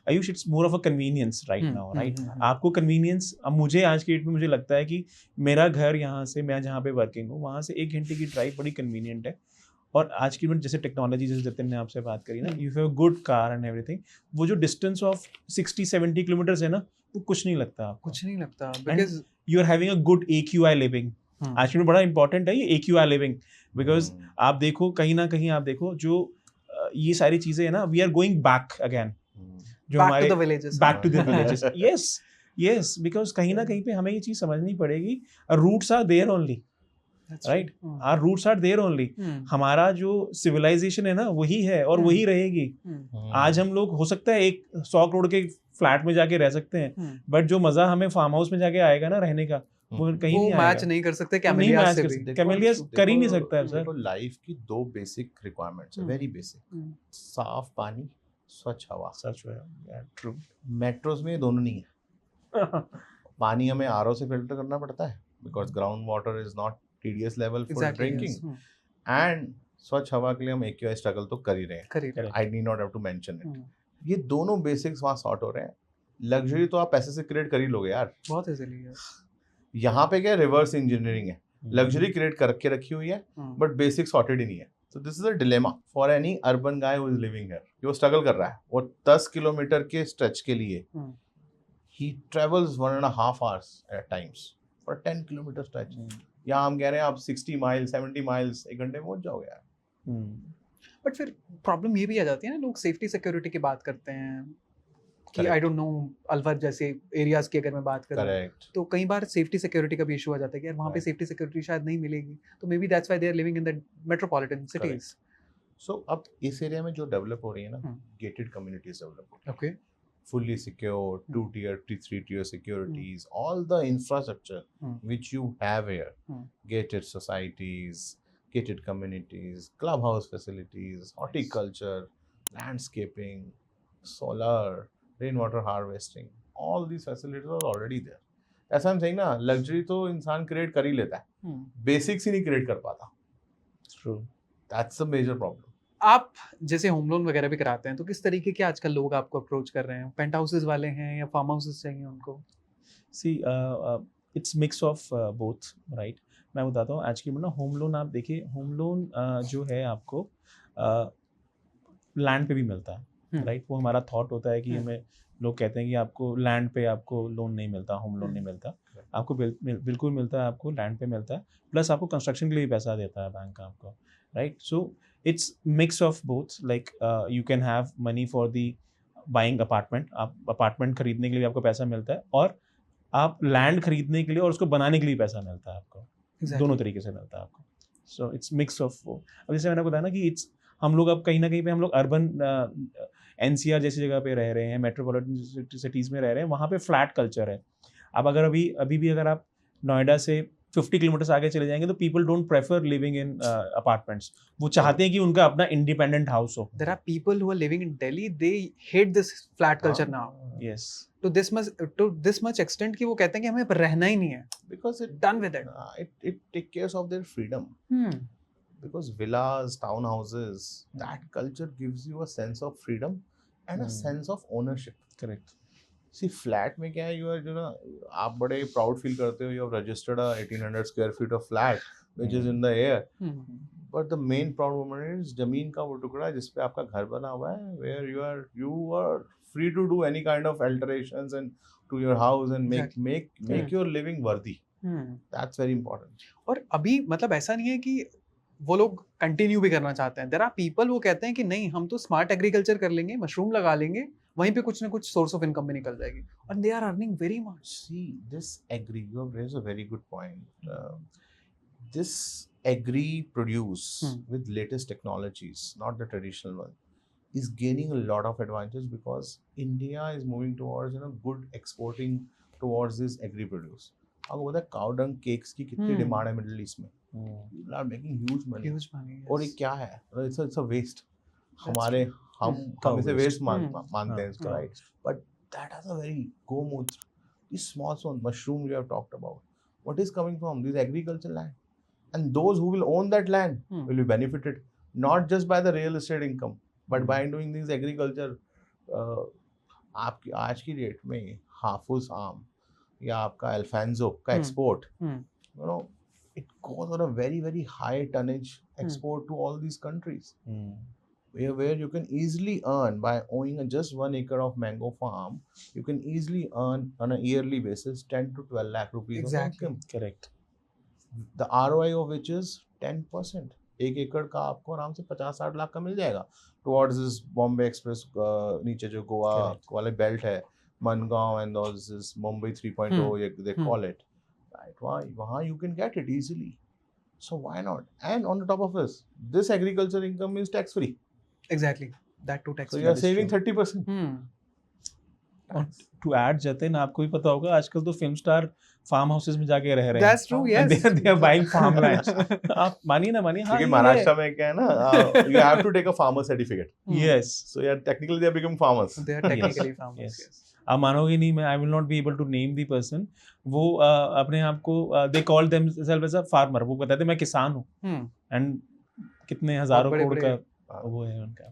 C: Ayush, it's more of a convenience right now, right? आपको convenience, अब मुझे आज की डेट में मुझे लगता है कि मेरा घर यहाँ से, मैं जहाँ पे वर्किंग हूँ, वहाँ से 1 घंटे की ड्राइव बड़ी convenient है. और आज की डेट जैसे टेक्नोलॉजी, जैसे जतिन ने आपसे बात करी ना, you have a good car and everything, वो जो डिस्टेंस ऑफ 60-70 किलोमीटर्स है ना, वो कुछ नहीं लगता आपको.
A: कुछ नहीं लगता because
C: you are having a good AQI living. आज की डेट में बड़ा इंपॉर्टेंट है ये AQI लिविंग, बिकॉज आप देखो कहीं ना कहीं, आप देखो जो ये सारी चीजें है ना, we are going back again, जो हमारे back to the villages. Yes, because कहीं ना कहीं पे हमें ये चीज समझनी पड़ेगी, roots are there only, right? Our roots are there only. हमारा जो सिविलाइजेशन है ना, वही है और वही रहेगी. आज हम लोग हो सकता है एक 100 करोड़ के फ्लैट में जाके रह सकते हैं, बट जो मजा हमें फार्म हाउस में जाके आएगा ना रहने का, वो कहीं नहीं आएगा.
A: मैच नहीं कर सकते कैमेलियास से भी.
C: कैमेलियास कर ही नहीं सकता है सर.
B: लाइफ की 2 बेसिक रिक्वायरमेंट्स है, वेरी बेसिक. साफ पानी, स्वच्छ हवा. सच है, ट्रू. मेट्रोज में ये दोनों नहीं है. पानी हमें RO से फिल्टर करना पड़ता है because ground water is not TDS level for drinking. And स्वच्छ हवा के लिए हम AQI स्ट्रगल तो कर ही रहे हैं. I need not have to mention it. ये दोनों बेसिक्स वहाँ सॉर्ट हो रहे हैं. लग्जरी तो आप पैसे से क्रिएट कर ही लोगे यार,
A: बहुत इजीली है.
B: यहाँ पे क्या रिवर्स इंजीनियरिंग है. लग्जरी क्रिएट करके रखी हुई है बट बेसिक सॉर्टेड ही नहीं है. So this is a dilemma for any urban guy who is living here. वो स्ट्रगल कर रहा है. वो 10 किलोमीटर के स्ट्रेच के लिए he travels 1.5 hours at times for 10 kilometre stretch. यहाँ हम कह रहे हैं आप 60 माइल 70 माइल्स 1 घंटे में पहुंच जाओगे यार.
A: बट फिर प्रॉब्लम ये भी आ जाती है ना, लोग सेफ्टी सिक्योरिटी की बात करते हैं कि आई डोंट नो, अलवर जैसे एरियाज की अगर मैं बात करूं, तो कई बार सेफ्टी सिक्योरिटी का भी इशू आ जाता है कि यार वहाँ पे सेफ्टी सिक्योरिटी शायद नहीं मिलेगी, तो maybe that's why they are living in the metropolitan cities.
B: So अब इस एरिया में जो डेवलप हो रही है ना, गेटेड कम्युनिटीज डेवलप हो रही है.
A: Okay.
B: Fully secure, 2-tier, 3-tier securities, all the infrastructure which you have here, gated societies, gated communities, clubhouse facilities, horticulture, landscaping, solar, rainwater harvesting, all these facilities are already there. As I'm saying ना, luxury तो इंसान create कर ही लेता है, basics ही नहीं create कर पाता.
C: True.
B: That's the major problem.
A: आप जैसे होम लोन वगैरह भी कराते हैं, तो किस तरीके के आजकल लोग आपको अप्रोच कर रहे हैं? पेंट हाउसेस वाले हैं या फार्म हाउसेस चाहिए उनको?
C: See it's mix of both, right? मैं बताता हूँ आज की मतलब होम लोन, आप देखिए होम लोन जो है आपको लैंड पे भी मिलता है, राइट? वो हमारा थॉट होता है कि हमें लोग कहते हैं कि आपको लैंड पे आपको लोन नहीं मिलता, होम लोन नहीं मिलता. आपको बिल्कुल मिलता है, आपको लैंड पे मिलता है, प्लस आपको कंस्ट्रक्शन के लिए पैसा देता है बैंक आपको, right? So it's mix of both, like you can have money for the buying apartment, आप अपार्टमेंट खरीदने के लिए आपको पैसा मिलता है, और आप लैंड खरीदने के लिए और उसको बनाने के लिए पैसा मिलता है आपको. दोनों तरीके से मिलता है आपको. So it's mix of. अब जैसे मैंने बताया ना कि इट्स, हम लोग अब कहीं ना कहीं पे हम लोग अर्बन NCR जैसी जगह पे रह रहे हैं, मेट्रोपॉलिटन सिटीज़ में रह रहे हैं, वहाँ पे फ्लैट कल्चर है. अब अगर अभी भी अगर आप नोएडा से 50 किलोमीटर आगे चले जाएंगे तो people don't prefer living in apartments. वो चाहते हैं कि उनका अपना इंडिपेंडेंट हाउस हो.
A: There are people who are living in Delhi, they hate this flat culture now.
C: Yes.
A: To this much extent कि वो कहते हैं कि हमें रहना ही नहीं है.
B: Because it
A: done with it.
B: It take care of their freedom. Because villas, townhouses, that culture gives you a sense of freedom and a sense of ownership.
C: Correct.
B: See, flat में क्या है, you are, you know, आप बड़े proud feel करते हो, you have registered a 1800 square feet of flat which is in the air. But the main problem is जमीन का वो टुकड़ा जिसपे आपका घर बना हुआ है, where you are free to do any kind of alterations and to your house and make your living worthy. That's very important.
A: और अभी मतलब ऐसा नहीं है कि वो लोग कंटिन्यू भी करना चाहते हैं. There are people वो कहते हैं कि नहीं, हम तो स्मार्ट एग्रीकल्चर कर लेंगे, मशरूम लगा लेंगे, वहीं पे कुछ ना कुछ सोर्स ऑफ इनकम भी निकल जाएगी, और they are earning very much.
B: See, this agri, you have raised a very good point. This agri produce with latest technologies, not the traditional one, is gaining a lot of advantage because India is moving towards, you know, good exporting towards this agri produce. आपको पता है cow dung cakes की कितनी demand है middle east में. People are making huge money.
A: Yes.
B: और ये क्या है? It's a waste. हम इसे वेस्ट मानते हैं इसको, right? But that has a very गोमूत्र, these small mashroom you have talked about, what is coming from? This agricultural land. And those who will own that land will be benefited, not just by the real estate income, but by doing these agriculture. आपकी आज की date में हाफूज आम या आपका Alphonso का export, you know, it goes on a very, very high tonnage export to all these countries. Where you can easily earn by owning just 1 acre of mango farm, you can easily earn on a yearly basis 10 to 12 lakh rupees of income.
C: Correct.
B: The ROI of which is 10%. 1 एकड़ का आपको आराम से 50-60 लाख का मिल जाएगा. Towards this Bombay Express, नीचे जो गोवा वाले बेल्ट है, Mangaon and those is Mumbai 3.0 they call it. Right? Why you can get it easily. So why not? And on the top of this agriculture income is tax free.
A: Exactly. That too tax free.
B: So you are saving 30%.
C: और to add Jatin, आपको भी पता होगा आजकल तो film star farm houses में जाके रह रहे हैं.
A: That's true, yes.
C: They are buying farmlands. आप मानिए ना मानिए.
B: क्योंकि महाराष्ट्र में क्या है ना, you have to take a farmer certificate.
C: Yes.
B: So yeah, technically they have become farmers.
A: They are technically farmers. Yes.
C: आप मानोगे नहीं, मैं I will not be able to name the person. वो अपने आप को they call themselves as a farmer. वो बताते मैं किसान हूँ. And कितने हजारों करोड़ का वो है उनका.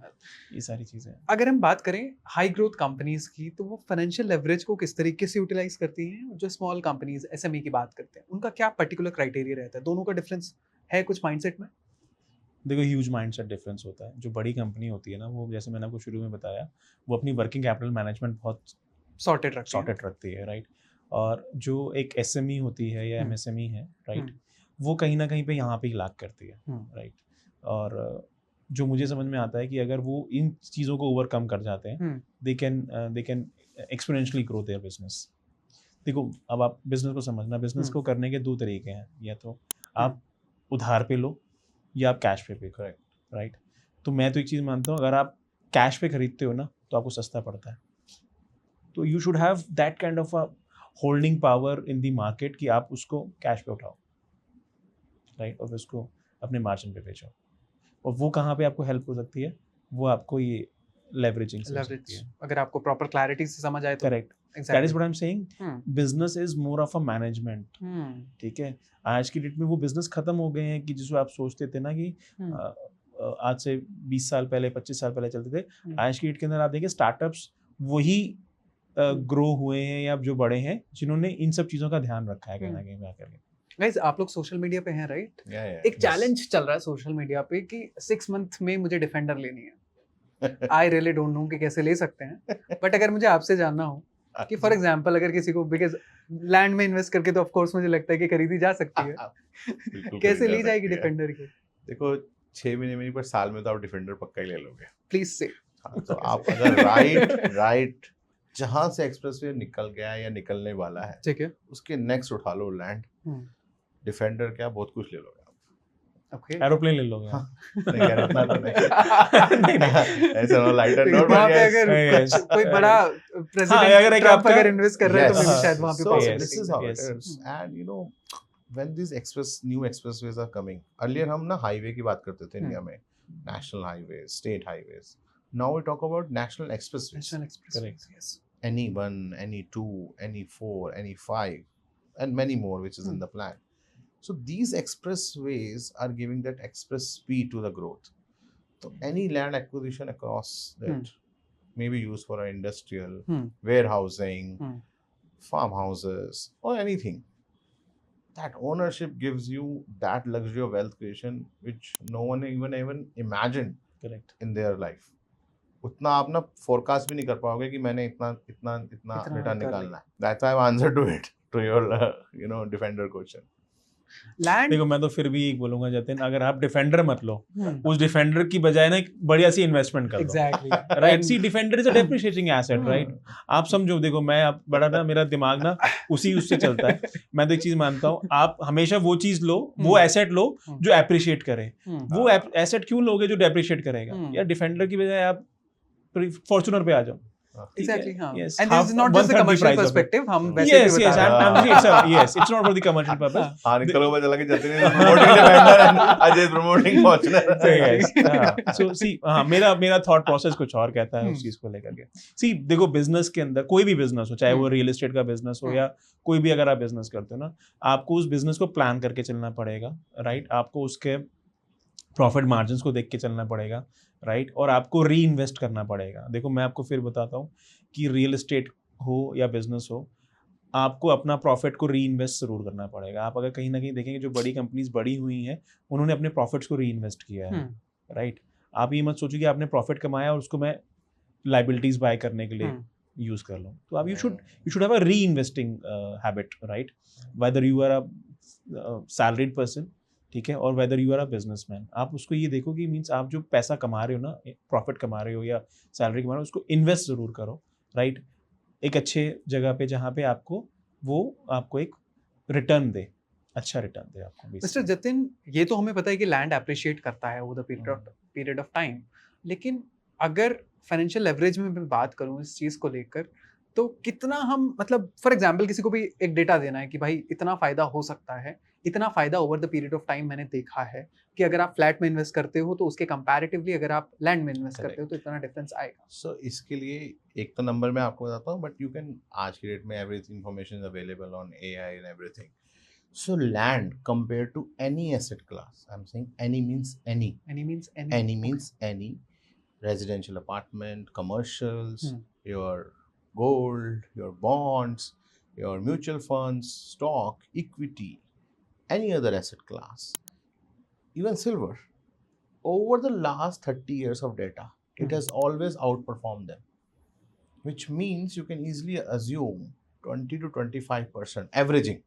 C: ये सारी चीजें.
A: अगर हम बात करें हाई ग्रोथ कंपनीज की, तो वो फाइनेंशियल लेवरेज को किस तरीके से यूटिलाइज करती हैं? जो स्मॉल कंपनीज एसएमई की बात करते हैं, उनका क्या पर्टिकुलर क्राइटेरिया रहता है? दोनों का डिफरेंस है कुछ माइंडसेट में?
C: देखो ह्यूज माइंडसेट डिफरेंस होता है. जो बड़ी कंपनी होती है ना, वो जैसे मैंने आपको शुरू में बताया, वो अपनी वर्किंग कैपिटल मैनेजमेंट बहुत सॉर्टेड रखती है. राइट. और जो एक एसएमई होती है या एमएसएमई है, राइट, वो कहीं ना कहीं पे यहाँ पे ही लाग करती है. राइट. और जो मुझे समझ में आता है कि अगर वो इन चीज़ों को ओवरकम कर जाते हैं, they can exponentially grow their business. देखो अब आप बिजनेस को समझना, बिजनेस को करने के 2 तरीके हैं. या तो आप उधार पे लो या आप कैश पे करें. राइट. तो मैं तो एक चीज़ मानता हूँ, अगर आप कैश पे खरीदते हो ना तो आपको सस्ता पड़ता है. तो you should have that kind of a holding power in the market कि आप उसको कैश पे उठाओ. राइट. और उसको अपने मार्जिन पे बेचो. और वो कहाँ पे आपको हेल्प हो सकती है? वो आपको ये लेवरेजिंग से सकती है.
A: अगर आपको प्रॉपर क्लैरिटी से समझ आए तो.
C: Correct. That is what I am saying. Business is more of a management. ठीक है. आज की डेट में वो बिजनेस खत्म हो गए हैं कि जिसको आप सोचते थे ना कि आज से 20 साल पहले 25 साल पहले चलते थे. आज की डेट के अंदर आप देखिए स्टार्टअप्स वही ग्रो हुए हैं या जो बड़े हैं जिन्होंने इन सब चीज़ों का ध्यान रखा है कहीं ना कहीं में आकर के.
A: गाइस आप लोग सोशल मीडिया पे हैं, राइट? एक चैलेंज चल रहा है सोशल मीडिया पे कि 6 मंथ में मुझे डिफेंडर लेनी है. आई रियली डोंट नो कि कैसे ले सकते हैं, बट अगर मुझे आपसे जानना हो कि फॉर एग्जांपल अगर किसी को, बिकॉज लैंड में इन्वेस्ट करके तो ऑफ कोर्स मुझे लगता है कि खरीदी जा सकती है, कैसे ली जाएगी डिफेंडर की?
B: देखो 6 महीने में नहीं पर साल में तो आप डिफेंडर पक्का ही ले लोगे.
A: प्लीज से.
B: तो आप अगर राइट जहां से एक्सप्रेसवे निकल गया या निकलने वाला है, ठीक है, उसके नेक्स्ट उठा लो लैंड. डिफेंडर क्या बहुत कुछ ले लोगे आप.
A: ओके.
C: एरोप्लेन ले लोगे.
B: नहीं यार इतना तो नहीं. ऐसा ना लाइटर नोट
A: वहां पे अगर कोई बड़ा प्रेसिडेंट ट्रम्प अगर इन्वेस्ट कर रहा है तो शायद वहां पे possibility.
B: This is how it is. And you know when this new expressways are coming, earlier हम ना हाईवे की बात करते थे इंडिया में, national highway, state highways. Now we talk about national expressways.
A: Correct. Yes.
B: Any 1, any 2, any 4, any 5, and many more, which is in the plan. So these expressways are giving that express speed to the growth. So any land acquisition across that may be used for industrial, warehousing, farmhouses, or anything. That ownership gives you that luxury of wealth creation, which no one even imagined.
C: Correct.
B: In their life. उतना आप ना forecast भी नहीं कर पाओगे कि मैंने इतना रिटर्न निकालना है. That's why I've answered to it, to your defender question.
A: Land
C: देखो मैं तो फिर भी एक बोलूंगा जतिन, अगर आप डिफेंडर मत लो, उस डिफेंडर की बजाय ना एक बढ़िया सी इन्वेस्टमेंट कर लो.
A: Exactly.
C: Right. See defender is a depreciating asset. Right. आप समझो, देखो मैं बड़ा ना, मेरा दिमाग ना उससे चलता है. मैं तो एक चीज मानता हूँ, आप हमेशा वो चीज लो, वो एसेट लो जो एप्रिशिएट करे. वो एसेट क्यों लोगे जो डेप्रिशिएट करेगा? या डिफेंडर की बजाय आप फॉर्च्यूनर पे आ जाओ.
A: Exactly, हाँ.
C: Yes,
A: And this is not just the
C: 1/3
A: commercial
C: price of it.
A: perspective, हम वैसे
C: Yes,
A: भी
C: yes,
A: बता रहे हैं.
C: yes, it's not for the commercial purpose.
B: हाँ निकलो मैं चला के Jatin is promoting the vendor and Ajay is promoting Fortuner.
C: Yes, हाँ. So see, हाँ, मेरा thought process कुछ और कहता है उस चीज को लेकर के. See, देखो बिजनेस के अंदर कोई भी बिजनेस हो, चाहे वो रियल एस्टेट का बिजनेस हो या कोई भी अगर आप बिजनेस करते हो ना, आपको उस बिजनेस को प्लान करके चलना पड़ेगा, राइट? आपको उसके प्रॉफिट मार्जिन्स को देख के चलना पड़ेगा, राइट? और आपको री इन्वेस्ट करना पड़ेगा. देखो मैं आपको फिर बताता हूँ कि रियल एस्टेट हो या बिजनेस हो, आपको अपना प्रॉफिट को री इन्वेस्ट जरूर करना पड़ेगा. आप अगर कहीं ना कहीं देखेंगे जो बड़ी कंपनीज बड़ी हुई हैं, उन्होंने अपने प्रॉफिट्स को री इन्वेस्ट किया है, राइट? आप ये मत सोचिए कि आपने प्रॉफिट कमाया और उसको मैं लाइबिलिटीज बाय करने के लिए यूज कर लूँ. तो आप you should have a re investing habit, right? Whether you are a salaried person, ठीक है, और whether you are a businessman, आप उसको ये देखो कि मीन्स आप जो पैसा कमा रहे हो ना, प्रॉफिट कमा रहे हो या सैलरी कमा रहे हो, उसको इन्वेस्ट जरूर करो, राइट? एक अच्छे जगह पे जहाँ पे आपको एक रिटर्न दे, अच्छा रिटर्न दे आपको.
A: मिस्टर जतिन, ये तो हमें पता है कि लैंड अप्रिशिएट करता है over the period of time, लेकिन अगर फाइनेंशियल लेवरेज में मैं बात करूँ इस चीज़ को लेकर, तो कितना हम, मतलब फॉर एग्जांपल किसी को भी एक डेटा देना है कि भाई इतना फ़ायदा हो सकता है, इतना फ़ायदा over the period of time मैंने देखा है कि अगर आप फ्लैट में इन्वेस्ट करते हो तो उसके कंपैरेटिवली अगर आप लैंड में इन्वेस्ट करते हो तो इतना डिफरेंस आएगा.
B: सो इसके लिए एक तो नंबर मैं आपको बताता हूँ, बट यू कैन, आज की डेट में everything information is available on AI and everything. So land compared to any asset class, I'm saying any means any.
A: Any means any.
B: Any means any. Residential apartment, commercials, your gold, your bonds, your mutual funds, stock, equity, any other asset class, even silver. Over the last 30 years of data, it has always outperformed them, which means you can easily assume 20 to 25% averaging.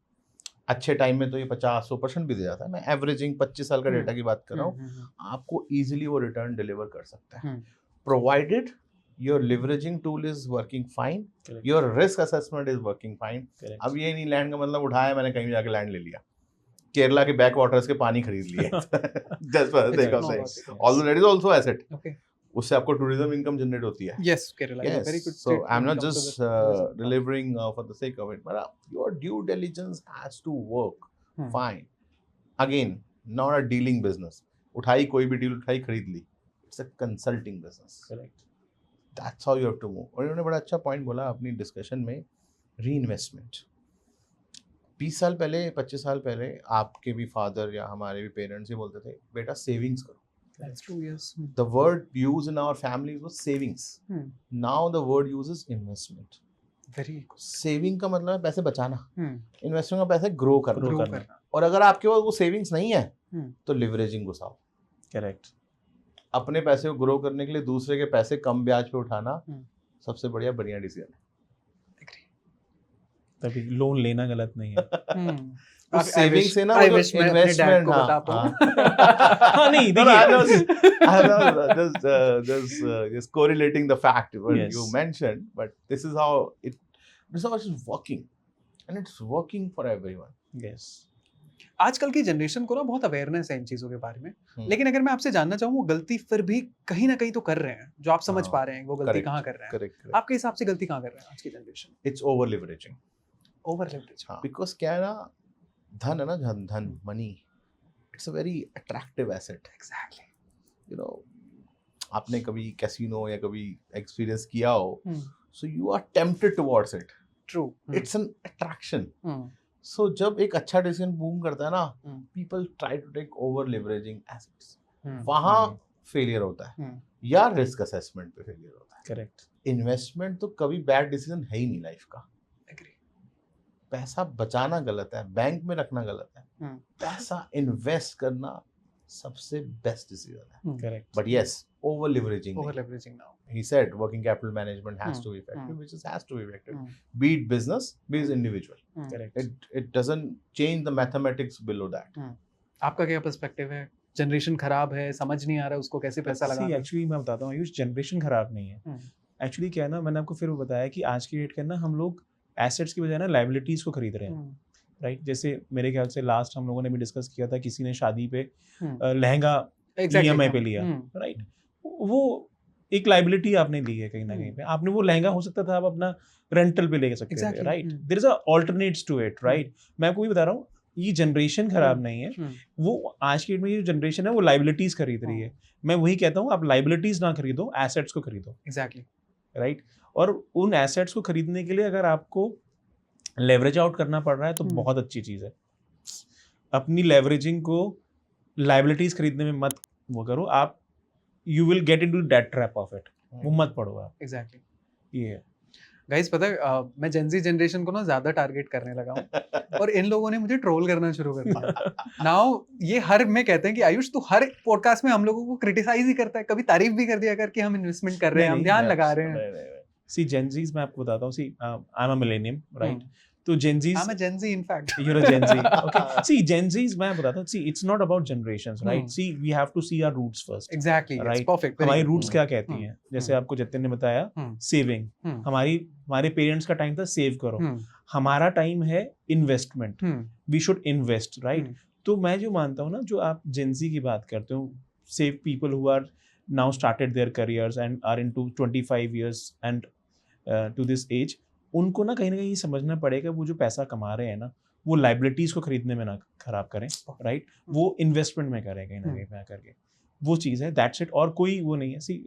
B: अच्छे time में तो ये 50-100% भी दे जाता है. मैं averaging 25 साल का डेटा की बात कर रहा हूँ. आपको इजीली वो रिटर्न डिलीवर कर सकता है, provided your leveraging tool is working fine, your risk assessment is working fine. अब ये नहीं लैंड का मतलब उठाया मैंने कहीं जाके लैंड ले लिया, केरला के बैक वाटर्स के पानी खरीद लिए just for the sake of saying, although that is also asset. उससे आपको टूरिज्म इनकम जनरेट होती है.
A: Yes, Kerala is a very good
B: So
A: state
B: I'm
A: when
B: not
A: it comes to
B: just
A: the tourism.
B: delivering for the sake of it, but your due diligence has to work fine. Again, not a dealing business. उठाई कोई भी deal उठाई खरीद ली. It's a consulting business.
C: Correct.
B: That's how you have to move. और इन्होंने बड़ा अच्छा point बोला अपनी डिस्कशन में, रीइन्वेस्टमेंट. 20 साल पहले 25 साल पहले आपके भी फादर या हमारे भी पेरेंट्स ये बोलते थे बेटा सेविंग्स करो.
A: That's true, yes.
B: The word used in our families was savings. Now the word uses investment.
A: Very good.
B: Saving का मतलब है पैसे बचाना, इन्वेस्टमेंट का पैसे ग्रो करना. और अगर आपके पास वो सेविंग्स नहीं है तो लिवरेजिंग घुसाओ.
C: करेक्ट.
B: अपने पैसे को ग्रो करने के लिए दूसरे के पैसे कम ब्याज पे उठाना सबसे बढ़िया डिसीजन है.
C: तभी लोन लेना गलत नहीं है.
B: उस सेविंग से ना वो जो इन्वेस्टमेंट
C: हाँ नहीं
B: just correlating the fact what
C: Yes.
B: you mentioned, but this is how it's working, and it's working for everyone.
C: Yes.
A: आजकल की जनरेशन को ना बहुत अवेयरनेस है इन चीजों के बारे में, लेकिन अगर मैं आपसे जानना चाहूँ वो गलती फिर भी कहीं ना कहीं तो कर रहे हैं, जो आप समझ पा रहे हैं वो गलती कहाँ कर रहे हैं.
B: Correct.
A: आपके हिसाब से गलती कहाँ कर रहे हैं आज की generation?
B: It's over leveraging.
A: Over leverage.
B: हाँ, बिकॉज क्या है ना, धन है ना, धन money, it's a very attractive asset.
A: Exactly.
B: You know, आपने कभी कैसीनो या कभी एक्सपीरियंस किया हो, so you are tempted towards it.
A: True.
B: It's an attraction. So जब एक अच्छा डिसीजन बूम करता है ना, people try to take over leveraging assets. वहाँ फेलियर होता है या रिस्क असेसमेंट पे फेलियर होता है.
C: करेक्ट.
B: इन्वेस्टमेंट तो कभी बैड डिसीजन है ही नहीं लाइफ का. पैसा बचाना गलत है, बैंक में रखना गलत है, पैसा इन्वेस्ट करना सबसे बेस्ट डिसीजन है.
C: Correct.
B: But yes, over leveraging
A: now.
B: He said working capital management has to be effective, which has to be effective. Be it business, be it individual.
C: Correct.
B: It doesn't change the mathematics below that.
A: आपका क्या perspective है? Generation खराब है, समझ नहीं आ रहा उसको कैसे पैसा लगाना.
C: एक्चुअली मैं बताता हूँ, आयुष, जनरेशन खराब नहीं है. एक्चुअली क्या है ना, मैंने आपको फिर बताया कि आज की डेट के अंदर हम लोग एसेट्स की बजाय ना लाइबिलिटीज को खरीद रहे हैं. राइट. जैसे मेरे ख्याल से लास्ट हम लोगों ने भी डिस्कस किया था, किसी ने शादी पे लहंगा EMI पे लिया. राइट. वो एक लाइबिलिटी आपने ली है कहीं ना कहीं पे, आपने वो लहंगा हो सकता था आप अपना रेंटल पे ले सकते थे,
A: Exactly.
C: Right? There is a alternates to it, right? मैं आपको ये बता रहा हूँ, ये जनरेशन खराब नहीं है, वो आज की डेट में ये जनरेशन है वो लाइबिलिटीज खरीद रही है। मैं वही कहता हूँ, आप लाइबिलिटीज ना खरीदो, एसेट्स को खरीदो,
A: एग्जैक्टली,
C: राइट? और उन एसेट्स को खरीदने के लिए अगर आपको लेवरेज आउट करना पड़ रहा है तो बहुत अच्छी चीज़ है। अपनी लेवरेजिंग को लाइबिलिटीज खरीदने में मत वो करो, आप you will get into that trap of it, वो मत पड़ो आप।
A: एग्जैक्टली।
C: ये है
A: गाइस पता है मैं जेनजी जनरेशन को ना ज्यादा टारगेट करने लगा हूँ और इन लोगों ने मुझे ट्रोल करना शुरू कर दिया। नाउ ये हर में कहते हैं कि आयुष तू हर पॉडकास्ट में हम लोगों को क्रिटिसाइज ही करता है, कभी तारीफ भी कर दिया कर कि हम इन्वेस्टमेंट कर रहे हैं, हम ध्यान लगा रहे हैं।
C: सी जेनजीज, मैं आपको बताता हूँ, see I am a millennium, right? तो Gen Zs,
A: I am a Gen Z in fact,
C: you are a Gen Z, okay? See Gen Zs, मैं बताता हूँ, see it's not about generations, right? See we have to see our roots first.
A: Exactly,
C: right,
A: perfect.
C: हमारी roots क्या कहती हैं? जैसे आपको जतिन ने बताया सेविंग, हमारे पेरेंट्स का टाइम था सेव करो, हमारा टाइम है investment, we should invest, right? तो मैं जो मानता हूँ ना, जो आप जेनजी की बात करते हो, save people who are now started their careers and are into 25 years and to this age, उनको ना कहीं समझना पड़ेगा वो जो पैसा कमा रहे हैं ना, वो लाइबिलिटीज को खरीदने में ना खराब करें, राइट? वो इन्वेस्टमेंट में करें कहीं ना कहीं पे करके, वो चीज़ है, दैट्स इट। और कोई वो नहीं है। सी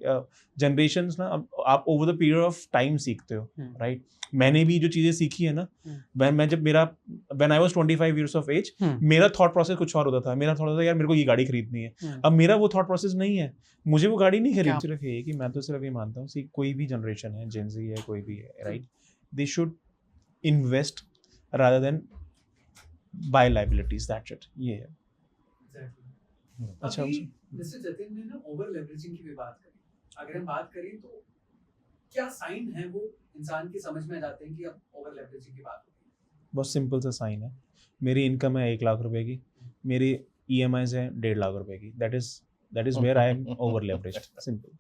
C: जनरेशन्स ना, आप over the period of time सीखते हो, राइट? मैंने भी जो चीज़ें सीखी है ना, when I was 25 years of age, मेरा थॉट प्रोसेस कुछ और होता था। मेरा थॉट होता था यार मेरे को ये गाड़ी खरीदनी है, अब मेरा वो थॉट प्रोसेस नहीं है, मुझे वो गाड़ी नहीं खरीदनी। सिर्फ ये कि मैं तो सिर्फ ये मानता हूँ, सी कोई भी जनरेशन है, जेन ज़ी है, कोई भी है, right? They should invest rather than buy liabilities, that's it. ये है। अच्छा,
A: मिस्टर जतिन ने ना ओवर लेवरेजिंग की भी बात करी। अगर हम बात करें तो क्या साइन है वो इंसान की समझ में आ जाते हैं कि अब ओवर लेवरेजिंग की बात होती है?
C: बहुत सिंपल सा साइन है। मेरी इनकम है 1 लाख रुपए की, मेरी EMIs है 1.5 लाख रुपए की, that is where I am over leveraged, simple,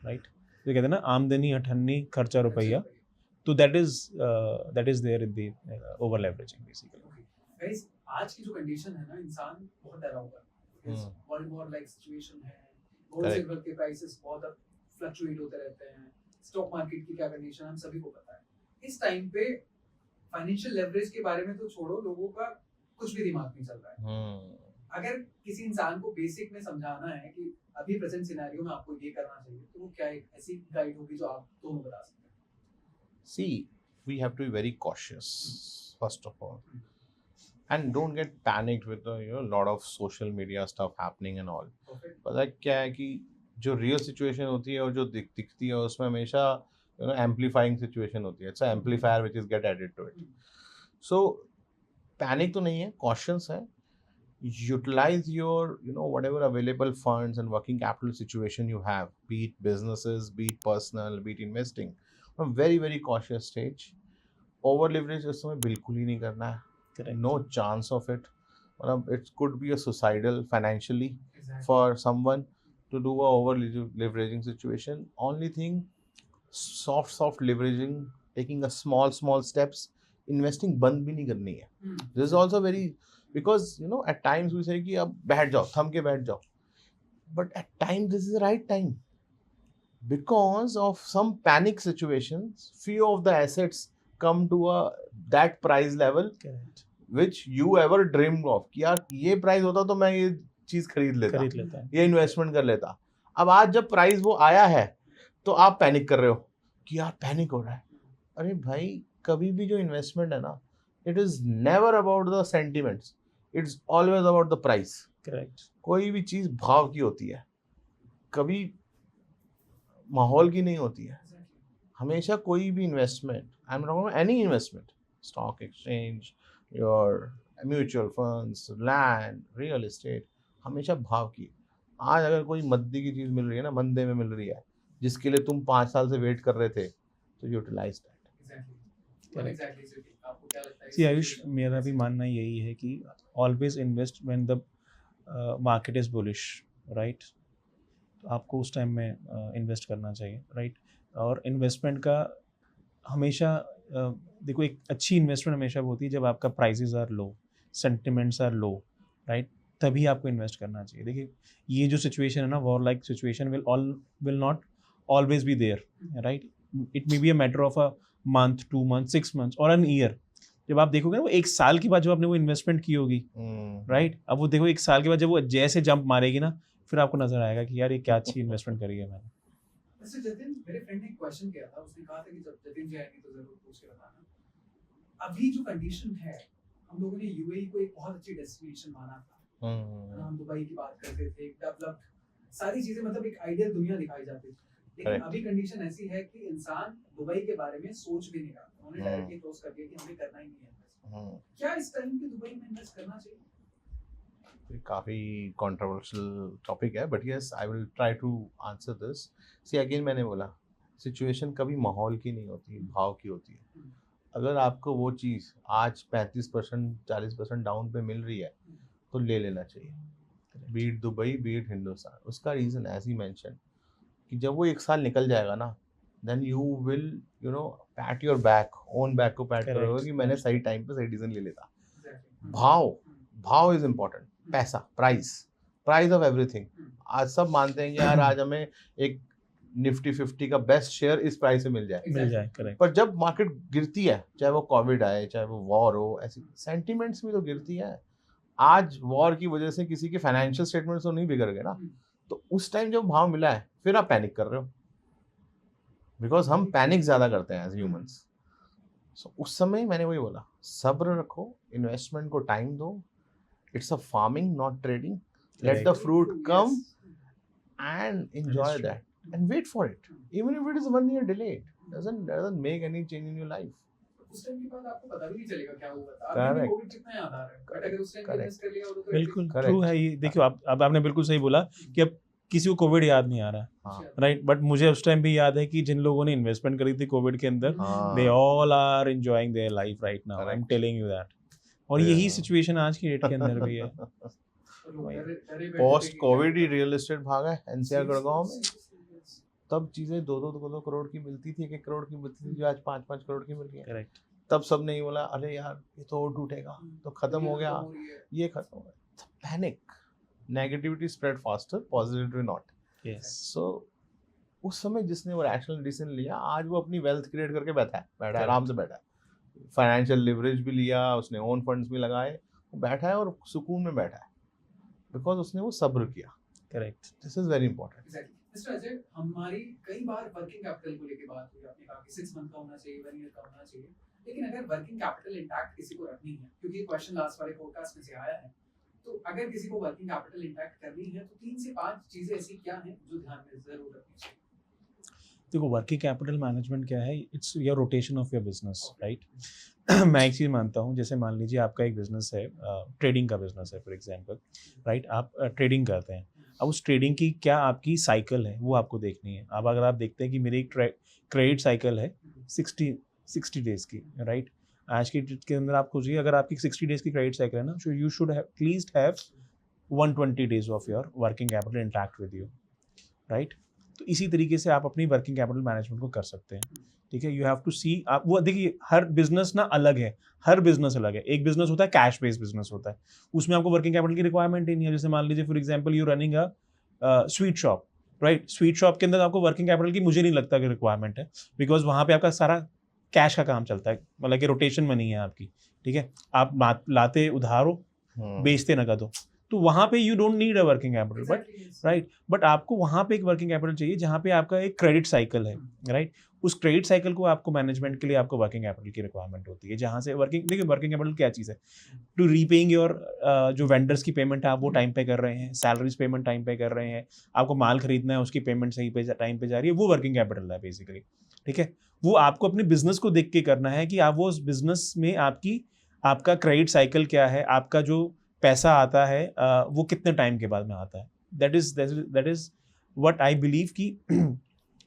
C: right? तो कहते हैं ना, आमदनी अठन्नी खर्चा रुपया, तो that is there in the over leveraging basically.
A: Guys आज की जो कंडीशन है ना, इंसान बहुत डरा हुआ है, वर्ल्ड वॉर लाइक सिचुएशन है, गोल्ड सिल्वर के प्राइसेस बहुत फ्लक्चुएट होते रहते हैं, स्टॉक मार्केट की क्या कंडीशन हम सभी को पता है। इस टाइम पे फाइनेंशियल लेवरेज के बारे में तो छोड़ो, लोगों का कुछ भी दिमाग नहीं चल रहा है। अगर किसी इंसान को बेसिक में समझाना है कि अभी प्रेजेंट सिनेरियो में आपको ये करना चाहिए, तो वो क्या एक ऐसी गाइड होगी जो आप दोनों बता सकते हैं?
B: See, we have to be very cautious, first of all. And don't get panicked with the lot of social media stuff happening and all. पता है क्या है कि जो रियल सिचुएशन होती है और जो दिखती है उसमें हमेशा एम्पलीफाइंग सिचुएशन होती है। It's a amplifier which is get added to it. So panic तो नहीं है, कॉशियस है। Utilize your whatever available funds and working capital situation you have, be it businesses, be it personal, be it investing, on a very very cautious stage. Over leverage इस समय बिल्कुल ही नहीं करना है।
C: Correct.
B: No chance of it. It could be a suicidal financially for someone to do a over leveraging situation. Only thing, soft leveraging, taking a small steps, investing बंद भी नहीं करनी है. This is also very, because at times we say कि अब बैठ जाओ, थम के बैठ जाओ, but at times this is the right time because of some panic situations. Few of the assets come to that price level.
C: Correct.
B: which you ever dreamed of कि यार ये प्राइस होता तो मैं ये चीज खरीद लेता, ये इन्वेस्टमेंट कर लेता। अब आज जब प्राइस वो आया है तो आप पैनिक कर रहे हो कि यार पैनिक हो रहा है। अरे भाई, कभी भी जो इन्वेस्टमेंट है ना, it is never about the sentiments, it's always about the price.
C: Correct. कोई
B: भी चीज भाव की होती है, कभी माहौल की नहीं होती है। हमेशा कोई भी investment, I am talking any investment, stock exchange, your mutual funds, land, real estate, हमेशा भाव की। आज अगर कोई मद्दी की चीज मिल रही है ना, मंदे में मिल रही है, जिसके लिए तुम 5 साल से वेट कर रहे थे, तो यूटिलाइज
C: दैट। आयुष, मेरा भी मानना यही है कि always invest when the market is bullish, right? आपको उस टाइम में इन्वेस्ट करना चाहिए, राइट? और इन्वेस्टमेंट का हमेशा देखो, एक अच्छी इन्वेस्टमेंट हमेशा होती है जब आपका prices are low, sentiments are low, right? तभी आपको इन्वेस्ट करना चाहिए। देखिए, ये जो सिचुएशन है ना, war like situation will not always be there, right? It may be a matter of a month, 2 months, 6 months or an year. जब आप देखोगे ना वो 1 साल के बाद जब आपने वो इन्वेस्टमेंट की होगी, राइट, अब वो देखो 1 साल के बाद जब वो जैसे जंप मारेगी ना, फिर आपको नजर आएगा कि यार ये क्या अच्छी इन्वेस्टमेंट करी है मैंने।
A: वैसे जतिन, मेरे फ्रेंड ने एक क्वेश्चन किया था, उसने कहा था कि जब जतिन जी आएंगे तो जरूर पूछ के बताना। अभी जो कंडीशन है, हम लोगों ने यूएई को एक बहुत अच्छी डेस्टिनेशन माना था, हम दुबई की बात करते थे, डेवलप्ड सारी चीजें, मतलब एक आइडियल दुनिया दिखाई जाती थी। लेकिन अभी कंडीशन ऐसी है कि इंसान दुबई के बारे में सोच भी नहीं रहा, उन्होंने डायरेक्टली क्लोज कर दिया कि हमें करना ही नहीं है। क्या इस टाइम पे दुबई में इन्वेस्ट करना चाहिए?
B: काफ़ी कंट्रोवर्शियल टॉपिक है, but yes I will try to answer this. See again मैंने बोला सिचुएशन कभी माहौल की नहीं होती, भाव की होती है। अगर आपको वो चीज़ आज 35% 40% डाउन पे मिल रही है तो ले लेना चाहिए, बीट दुबई बीट हिंदुस्तान। उसका रीज़न एज ही मेंशन कि जब वो 1 साल निकल जाएगा ना, then you will you know pat your back, own back को पैट करोगे कि मैंने सही टाइम पे सही डिसीजन ले लेता। भाव इज इम्पोर्टेंट, पैसा, प्राइस ऑफ एवरीथिंग। आज सब मानते हैं कि यार आज हमें एक निफ्टी 50 का बेस्ट शेयर इस प्राइस में मिल जाए,
C: करेक्ट।
B: पर जब मार्केट गिरती है, चाहे वो कोविड आए चाहे वो वॉर हो, ऐसी सेंटिमेंट्स भी तो गिरती है। आज वॉर की वजह से किसी के फाइनेंशियल स्टेटमेंट्स तो नहीं बिगड़ गए ना, तो उस टाइम जब भाव मिला है फिर आप पैनिक कर रहे हो, बिकॉज हम पैनिक ज्यादा करते हैं एज ह्यूमंस। सो उस समय मैंने वही बोला, सब्र रखो, इन्वेस्टमेंट को टाइम दो, it's a farming not trading, let the fruit come and enjoy that and wait for it, even if it is 1 year delayed, doesn't make any change in your life.
A: उस time के बाद आपको पता भी नहीं चलेगा क्या हुआ था, अभी कोविड कितना याद आ रहा है, बट अगर उस टाइम इन्वेस्ट कर लिया होता तो
C: बिल्कुल ट्रू है ये। देखियो अब आपने बिल्कुल सही बोला कि अब किसी को कोविड याद नहीं आ रहा, राइट, बट मुझे उस टाइम भी याद है कि जिन लोगों ने इन्वेस्टमेंट करी थी कोविड के अंदर, they all are enjoying their life right now, I am telling you that. और यही सिचुएशन आज की डेट के अंदर भी है।
B: पोस्ट कोविड ही रियल एस्टेट भागा है एनसीआर गुड़गांव में। तब चीजें 2-2 करोड़ की मिलती थी, 1-1 करोड़ की मिलती थी, जो आज 5-5 करोड़ की मिल रही है।
C: करेक्ट।
B: तब सब नहीं बोला अरे यार ये तो और टूटेगा, तो खत्म हो गया, ये खत्म हो गया। Panic, negativity spread faster, positivity not.
C: Yes.
B: So उस समय जिसने वो रैशनल डिसीजन लिया, आज वो अपनी वेल्थ क्रिएट करके बैठा है आराम से बैठा है, फाइनेंशियल लिवरेज भी लिया उसने, ओन फंड्स भी लगाए, वो बैठा है और सुकून में बैठा है, बिकॉज उसने वो सब्र किया।
C: Correct,
B: this is very important.
A: Mister Ajay, हमारी कई बार वर्किंग कैपिटल को लेके बात हुई, आपने कहा कि 6 मंथ का होना चाहिए, 1 ईयर का होना चाहिए, लेकिन अगर वर्किंग कैपिटल इंटैक्ट किसी को रखनी है, क्योंकि ये क्वेश्चन लास्ट वाले पॉडकास्ट में से आया है, तो अगर किसी को वर्किंग कैपिटल इंटैक्ट करनी है तो 3 से 5 चीजें ऐसी क्या हैं जो ध्यान में जरूर रखनी चाहिए?
C: देखो वर्किंग कैपिटल मैनेजमेंट क्या है, it's your rotation of your business, right. मैं एक चीज़ मानता हूँ, जैसे मान लीजिए आपका एक बिजनेस है, ट्रेडिंग का बिजनेस है फॉर एग्जांपल, राइट, आप ट्रेडिंग करते हैं। अब उस ट्रेडिंग की क्या आपकी साइकिल है वो आपको देखनी है। अब अगर आप देखते हैं कि मेरी एक क्रेडिट साइकिल है 60 डेज की, राइट, आज की डेट के अंदर आप खोजिए अगर आपकी 60 डेज की क्रेडिट साइकिल है ना, so you should at least have 120 days of your working capital intact with you, right. तो इसी तरीके से आप अपनी वर्किंग कैपिटल मैनेजमेंट को कर सकते हैं, ठीक है। यू हैव टू सी, आप वो देखिए हर बिजनेस ना अलग है, हर बिजनेस अलग है। एक बिजनेस होता है कैश बेस्ड बिजनेस होता है, उसमें आपको वर्किंग कैपिटल की रिक्वायरमेंट ही नहीं है। जैसे मान लीजिए for example you running a sweet shop, right, sweet shop के अंदर आपको वर्किंग कैपिटल की मुझे नहीं लगता कि रिक्वायरमेंट है, बिकॉज वहाँ पे आपका सारा कैश का काम चलता है, मतलब कि रोटेशन मनी है आपकी, ठीक है। आप लाते उधार हो, बेचते नकद हो, तो वहाँ पे you don't need a working capital, but right, but आपको वहाँ पे एक वर्किंग कैपिटल चाहिए जहाँ पे आपका एक क्रेडिट साइकिल है, राइट। उस क्रेडिट साइकिल को आपको मैनेजमेंट के लिए आपको वर्किंग कैपिटल की रिक्वायरमेंट होती है, जहाँ से देखिए वर्किंग कैपिटल क्या चीज़ है, टू रीपेइंग योर जो वेंडर्स की पेमेंट है आप वो टाइम पे कर रहे हैं, सैलरीज पेमेंट टाइम पे कर रहे हैं, आपको माल खरीदना है उसकी पेमेंट सही पे टाइम पे जा रही है, वो वर्किंग कैपिटल है बेसिकली, ठीक है। वो आपको अपने बिजनेस को देख के करना है कि आप वो उस बिजनेस में आपका क्रेडिट साइकिल क्या है, आपका जो पैसा आता है वो कितने टाइम के बाद में आता है। That is what I believe कि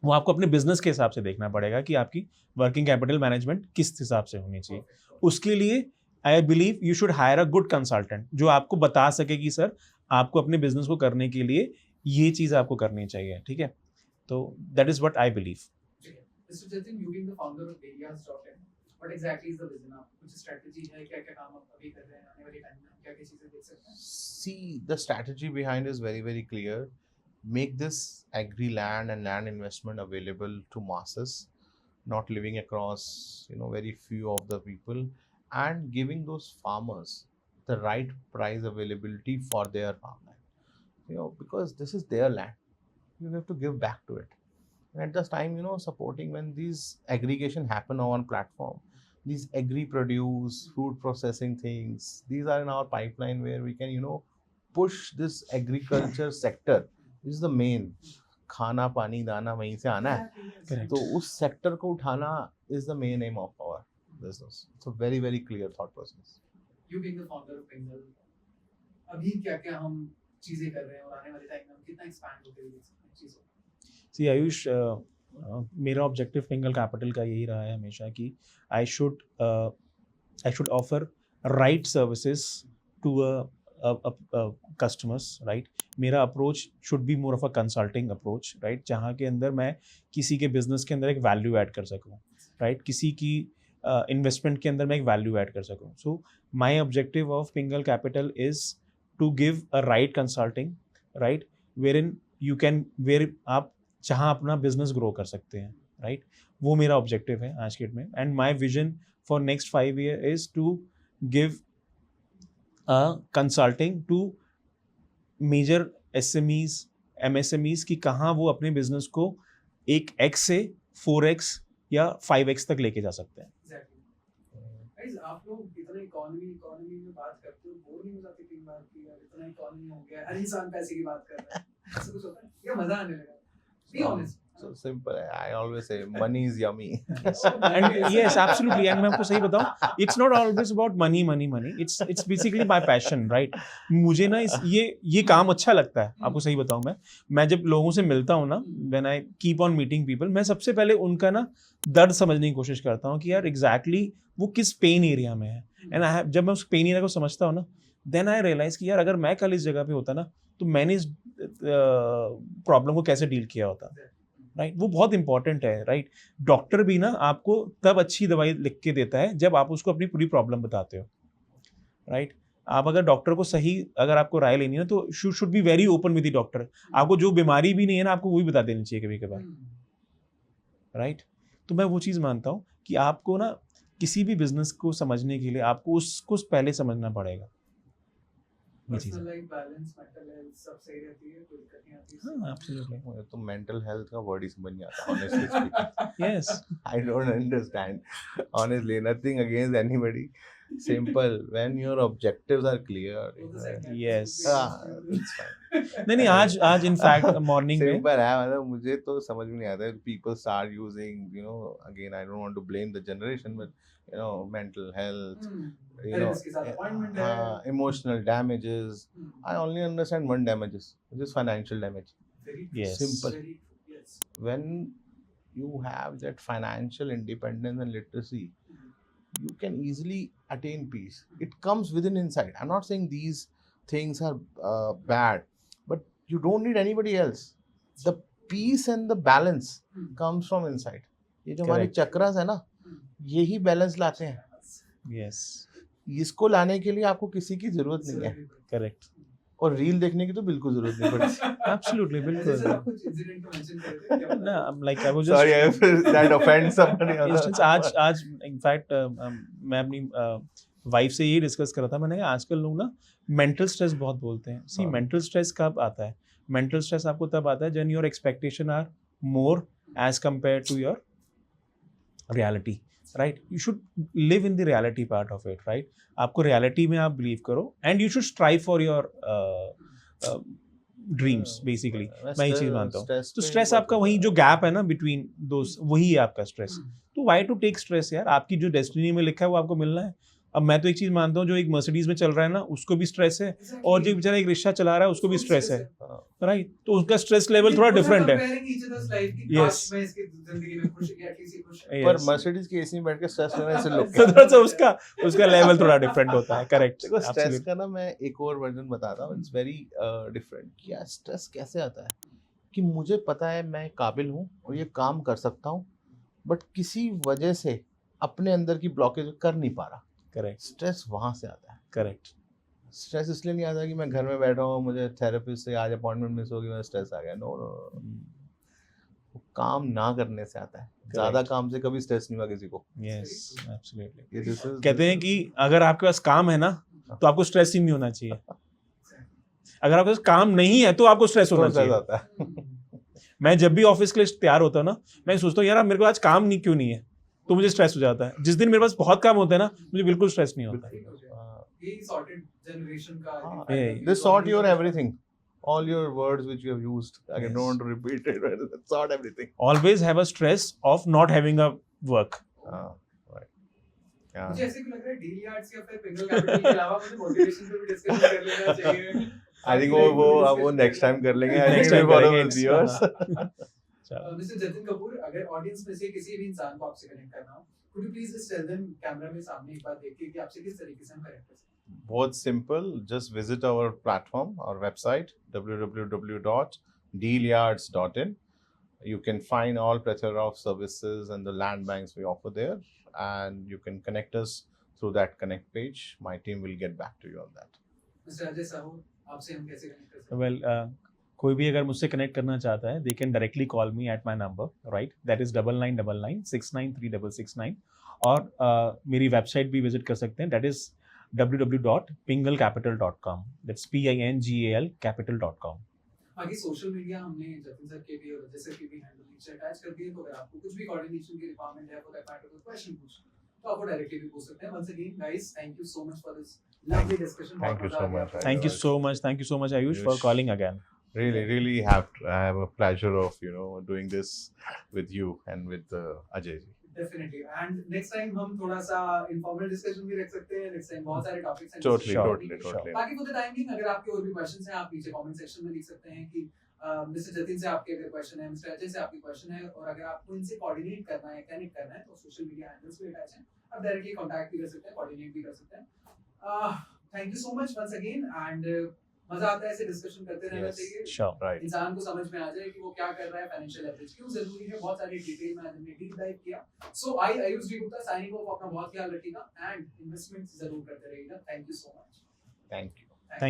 C: वो आपको अपने बिजनेस के हिसाब से देखना पड़ेगा कि आपकी वर्किंग कैपिटल मैनेजमेंट किस हिसाब से होनी चाहिए। उसके लिए I believe you should higher a good consultant जो आपको बता सके कि सर आपको अपने बिजनेस को करने के लिए ये चीज़ आपको करनी चाहिए, ठीक है। तो that is what I believe.
A: Mister Jatin, you being the founder of Delias.in, what exactly is the vision? आप कुछ स्ट्रेटजी है, क्या-क्या काम आप अभी कर रहे हैं, आने वाले टाइम में क्या-क्या चीजें देख सकते हैं?
B: See, the strategy behind is very, very clear. make this agri land and land investment available to masses, not living across, very few of the people, and giving those farmers the right price availability for their farmland. Because this is their land, you have to give back to it. And at this time, supporting when these aggregation happen on platform, these agri produce, food processing things, these are in our pipeline where we can, push this agriculture sector. This is the main खाना पानी दाना वहीं से आना है.
C: Correct.
B: तो उस sector को उठाना is the main aim of our business. It's a very very clear thought process.
A: You being the founder of Pingle, अभी क्या-क्या हम चीजें कर रहे हैं और आने वाले टाइम में हम कितना एक्सपैंड होते हुए देख सकते हैं चीजों को?
C: सी आयुष, मेरा ऑब्जेक्टिव पिंगल कैपिटल का यही रहा है हमेशा कि I should offer right services to customers, right. मेरा approach should be more of a consulting approach, right, जहाँ के अंदर मैं किसी के बिजनेस के अंदर एक वैल्यू ऐड कर सकूँ, राइट, किसी की इन्वेस्टमेंट के अंदर मैं एक वैल्यू ऐड कर सकूँ. So my objective of Pingal capital is to give a right consulting, right, where आप जहाँ अपना बिजनेस ग्रो कर सकते हैं, राइट. वो मेरा ऑब्जेक्टिव है आज के डेट में. And my vision for next 5 years इज टू गिव consulting to major SMEs, MSMEs की कहाँ वो अपने बिजनेस को 1x से 4x या 5x तक लेके जा सकते हैं.
A: Guys, आप लोग इतना इकोनॉमी में बात करते हो, बोर नहीं हो जाते कई बार कि यार इतना इकोनॉमी हो गया, हर इंसान पैसे की बात कर रहा है, ऐसा कुछ होता है या मजा आने लगा? Be honest.
B: So simple. I always say money is yummy.
C: And yes, absolutely. And मैं आपको सही बताऊं, it's not always about money. It's basically my passion, right? मुझे ना ये काम अच्छा लगता है. आपको सही बताऊं, मैं जब लोगों से मिलता हूँ ना, when I keep on meeting people, मैं सबसे पहले उनका ना दर्द समझने की कोशिश करता हूँ कि यार exactly वो किस पेन एरिया में है. एंड जब मैं उस पेन एरिया को समझता हूँ ना, then I realize कि यार अगर मैं कल इस जगह पे होता ना, तो मैंने इस प्रॉब्लम को कैसे डील किया होता, राइट. वो बहुत इंपॉर्टेंट है, राइट. डॉक्टर भी ना आपको तब अच्छी दवाई लिख के देता है जब आप उसको अपनी पूरी प्रॉब्लम बताते हो, राइट. आप अगर डॉक्टर को सही, अगर आपको राय लेनी है तो should be very open with the doctor. आपको जो बीमारी भी नहीं है ना, आपको वो भी बता देनी चाहिए कभी कभार, राइट. तो मैं वो चीज़ मानता हूँ कि आपको ना किसी भी बिजनेस को समझने के लिए आपको उसको पहले समझना पड़ेगा.
A: Personal life balance, mental health सब सही रहती है, कोई दिक्कत नहीं आती है.
C: हाँ, एब्सोल्युटली.
B: मुझे तो मेंटल हेल्थ का वर्ड ही समझ नहीं आता, honestly speaking.
C: Yes.
B: I don't understand. Honestly, nothing against anybody. Simple. When your objectives are clear.
C: Yes.
B: It's fine.
C: नहीं आज इनफैक्ट मॉर्निंग में
B: Simple है, मतलब मुझे तो समझ में नहीं आता. People start using, again, I don't want to blame the generation, but mental health,
A: इसके साथ appointment है.
B: emotional damages. I only understand one damages, which is financial damage.
C: Yes.
B: Simple.
A: Yes.
B: When you have that financial independence and literacy, you can easily attain peace. It comes within inside. I'm not saying these things are bad, but you don't need anybody else. The peace and the balance comes from inside. ये जो हमारे चक्रास है ना, यही balance लाते हैं.
C: Yes.
B: इसको लाने के लिए आपको किसी की जरूरत नहीं है.
C: करेक्ट.
B: और रील देखने की तो बिल्कुल जरूरत नहीं पड़ती.
C: एब्सोल्युटली, बिल्कुल.
A: कुछ इंसिडेंट को मेंशन कर रहे थे.
C: ना, like I was just
B: Sorry if that offends somebody.
C: Instance आज इनफैक्ट मैं अपनी वाइफ से ये डिस्कस कर रहा था. मैंने कहा आजकल लोग ना मेंटल स्ट्रेस बहुत बोलते हैं. सी, मेंटल स्ट्रेस कब आता है? मेंटल स्ट्रेस आपको तब आता है जब your expectation are more as compare to your reality, right. You should live in the reality part of it, right. आपको रियलिटी में आप बिलीव करो and you should strive for your dreams. Basically मैं ये चीज मानता हूँ. तो स्ट्रेस आपका वही जो गैप है ना बिटवीन दोस, वही है आपका स्ट्रेस. तो व्हाई टू टेक स्ट्रेस यार? आपकी जो डेस्टिनी में लिखा है वो आपको मिलना है. अब मैं तो एक चीज मानता हूँ, जो एक मर्सिडीज में चल रहा है ना, उसको भी स्ट्रेस है, और जो बेचारा एक रिक्शा चला रहा है उसको भी स्ट्रेस है, राइट. तो उसका स्ट्रेस लेवल थोड़ा डिफरेंट है. यस.
B: पर मर्सिडीज की एसी में बैठ के स्ट्रेस लेने से लोग
C: थोड़ा सा उसका लेवल थोड़ा डिफरेंट होता है. करेक्ट.
B: देखो, स्ट्रेस का ना मैं एक और वर्जन बताता हूँ. It's very different. क्या स्ट्रेस कैसे आता है कि मुझे पता है मैं काबिल हूँ और ये काम कर सकता हूँ, बट किसी वजह से अपने अंदर की ब्लॉकेज कर नहीं पा रहा.
C: करेक्ट.
B: स्ट्रेस वहां से आता है.
C: करेक्ट.
B: स्ट्रेस इसलिए नहीं आता कि मैं घर में बैठा हूँ, मुझे थेरेपिस्ट से आज अपॉइंटमेंट मिस होगी, मैं स्ट्रेस आ गया। नो नो, काम ना करने से आता है। ज्यादा काम से कभी स्ट्रेस नहीं हुआ किसी को।
C: Yes absolutely.
B: ये this is-
C: कहते हैं कि अगर आपके पास काम है ना तो आपको स्ट्रेस ही नहीं होना चाहिए, अगर आपके पास काम नहीं है तो आपको स्ट्रेस होना
B: स्ट्रेस
C: चाहिए।
B: आता है।
C: मैं जब भी ऑफिस के लिए तैयार होता हूँ ना, मैं सोचता हूँ यार मेरे को आज काम नहीं क्यों नहीं है, तो मुझे स्ट्रेस हो जाता है। जिस दिन मेरे पास बहुत काम होता है ना, मुझे बिल्कुल स्ट्रेस नहीं होता।
A: यही सॉर्टेड जनरेशन का
B: They sort your everything, all your words which you have used. I
C: Yes.
B: don't want to repeat it. Sort everything.
C: Always have a stress of not having a work.
B: Right. Yeah.
A: मुझे ऐसे क्यों लग रहा है deal yards या फिर पिंगल capital के अलावा मुझे मोटिवेशन पे भी डिस्कशन कर लेना चाहिए।
B: I think वो next time कर लेंगे। I
C: Next
B: think
C: time
B: we follow
C: करेंगे,
B: with viewers.
A: Mister Jatin Kapoor, अगर ऑडियंस में से किसी भी इंसान को आपसे कनेक्ट करना हो, could you please just tell them camera में सामने एक बार देख के कि आपसे किस तरीके से हम कनेक्ट कर सकते हैं?
B: बहुत simple. Just visit our platform, our website www.dealyards.in. You can find all plethora of services and the land banks we offer there, and you can connect us through that connect page. My team will get back to you on that.
A: Mister Ajay Sahu, आपसे हम कैसे connect कर सकते हैं?
C: Well, कोई भी अगर मुझसे कनेक्ट करना चाहता है, they can directly call me at my number, right? That is 9999693669, और मेरी वेबसाइट भी विजिट कर सकते हैं, that is www.pingalcapital.com. That's PINGAL capital.com.
A: बाकी सोशल मीडिया हमने जतिन सर के भी और अजय सर के भी हैंडल नीचे अटैच कर दिए, तो अगर आपको कुछ भी कोऑर्डिनेशन की रिक्वायरमेंट है, फॉर दैट मैटर कोई क्वेश्चन पूछना तो आप वो डायरेक्टली भी पूछ सकते हैं। Once again guys, thank you so much for this lovely discussion.
B: Thank you so much.
C: Thank you so much, Ayush, for
B: Ayush.
C: calling again.
B: Really I have a pleasure of doing this with you and with Ajay ji.
A: Definitely, and next time हम थोड़ा सा informal discussion भी रख सकते हैं। Next time बहुत सारे topics हैं।
B: Totally.
A: बाकी फॉर द टाइम बीइंग, अगर आपके और भी क्वेश्चंस हैं, आप नीचे कमेंट सेक्शन में लिख सकते हैं कि मिस्टर जतिन से आपके अगर क्वेश्चन है, मिस्टर अजय से आपके क्वेश्चन है, और अगर आपको इनसे कोऑर्डिनेट करना है, कनेक्ट करना है, तो सोशल मीडिया हैंडल्स पे अटैच हैं, आप डायरेक्टली कांटेक्ट भी कर सकते हैं, कोऑर्डिनेट भी कर सकते हैं। Thank you so much once again, and मजा आता है ऐसे डिस्कशन करते रहना चाहिए।
C: Sure.
B: Right.
A: इंसान को समझ में आ जाए कि वो क्या कर रहा है, फाइनेंशियल लेवरेज क्यों जरूरी है, बहुत सारी डिटेल में आज हमने डीप डाइव किया। So I Ayush D Gupta signing off, अपना बहुत ख्याल रखिएगा एंड इन्वेस्टमेंट जरूर करते रहिएगा। Thank you so much.
B: Thank you.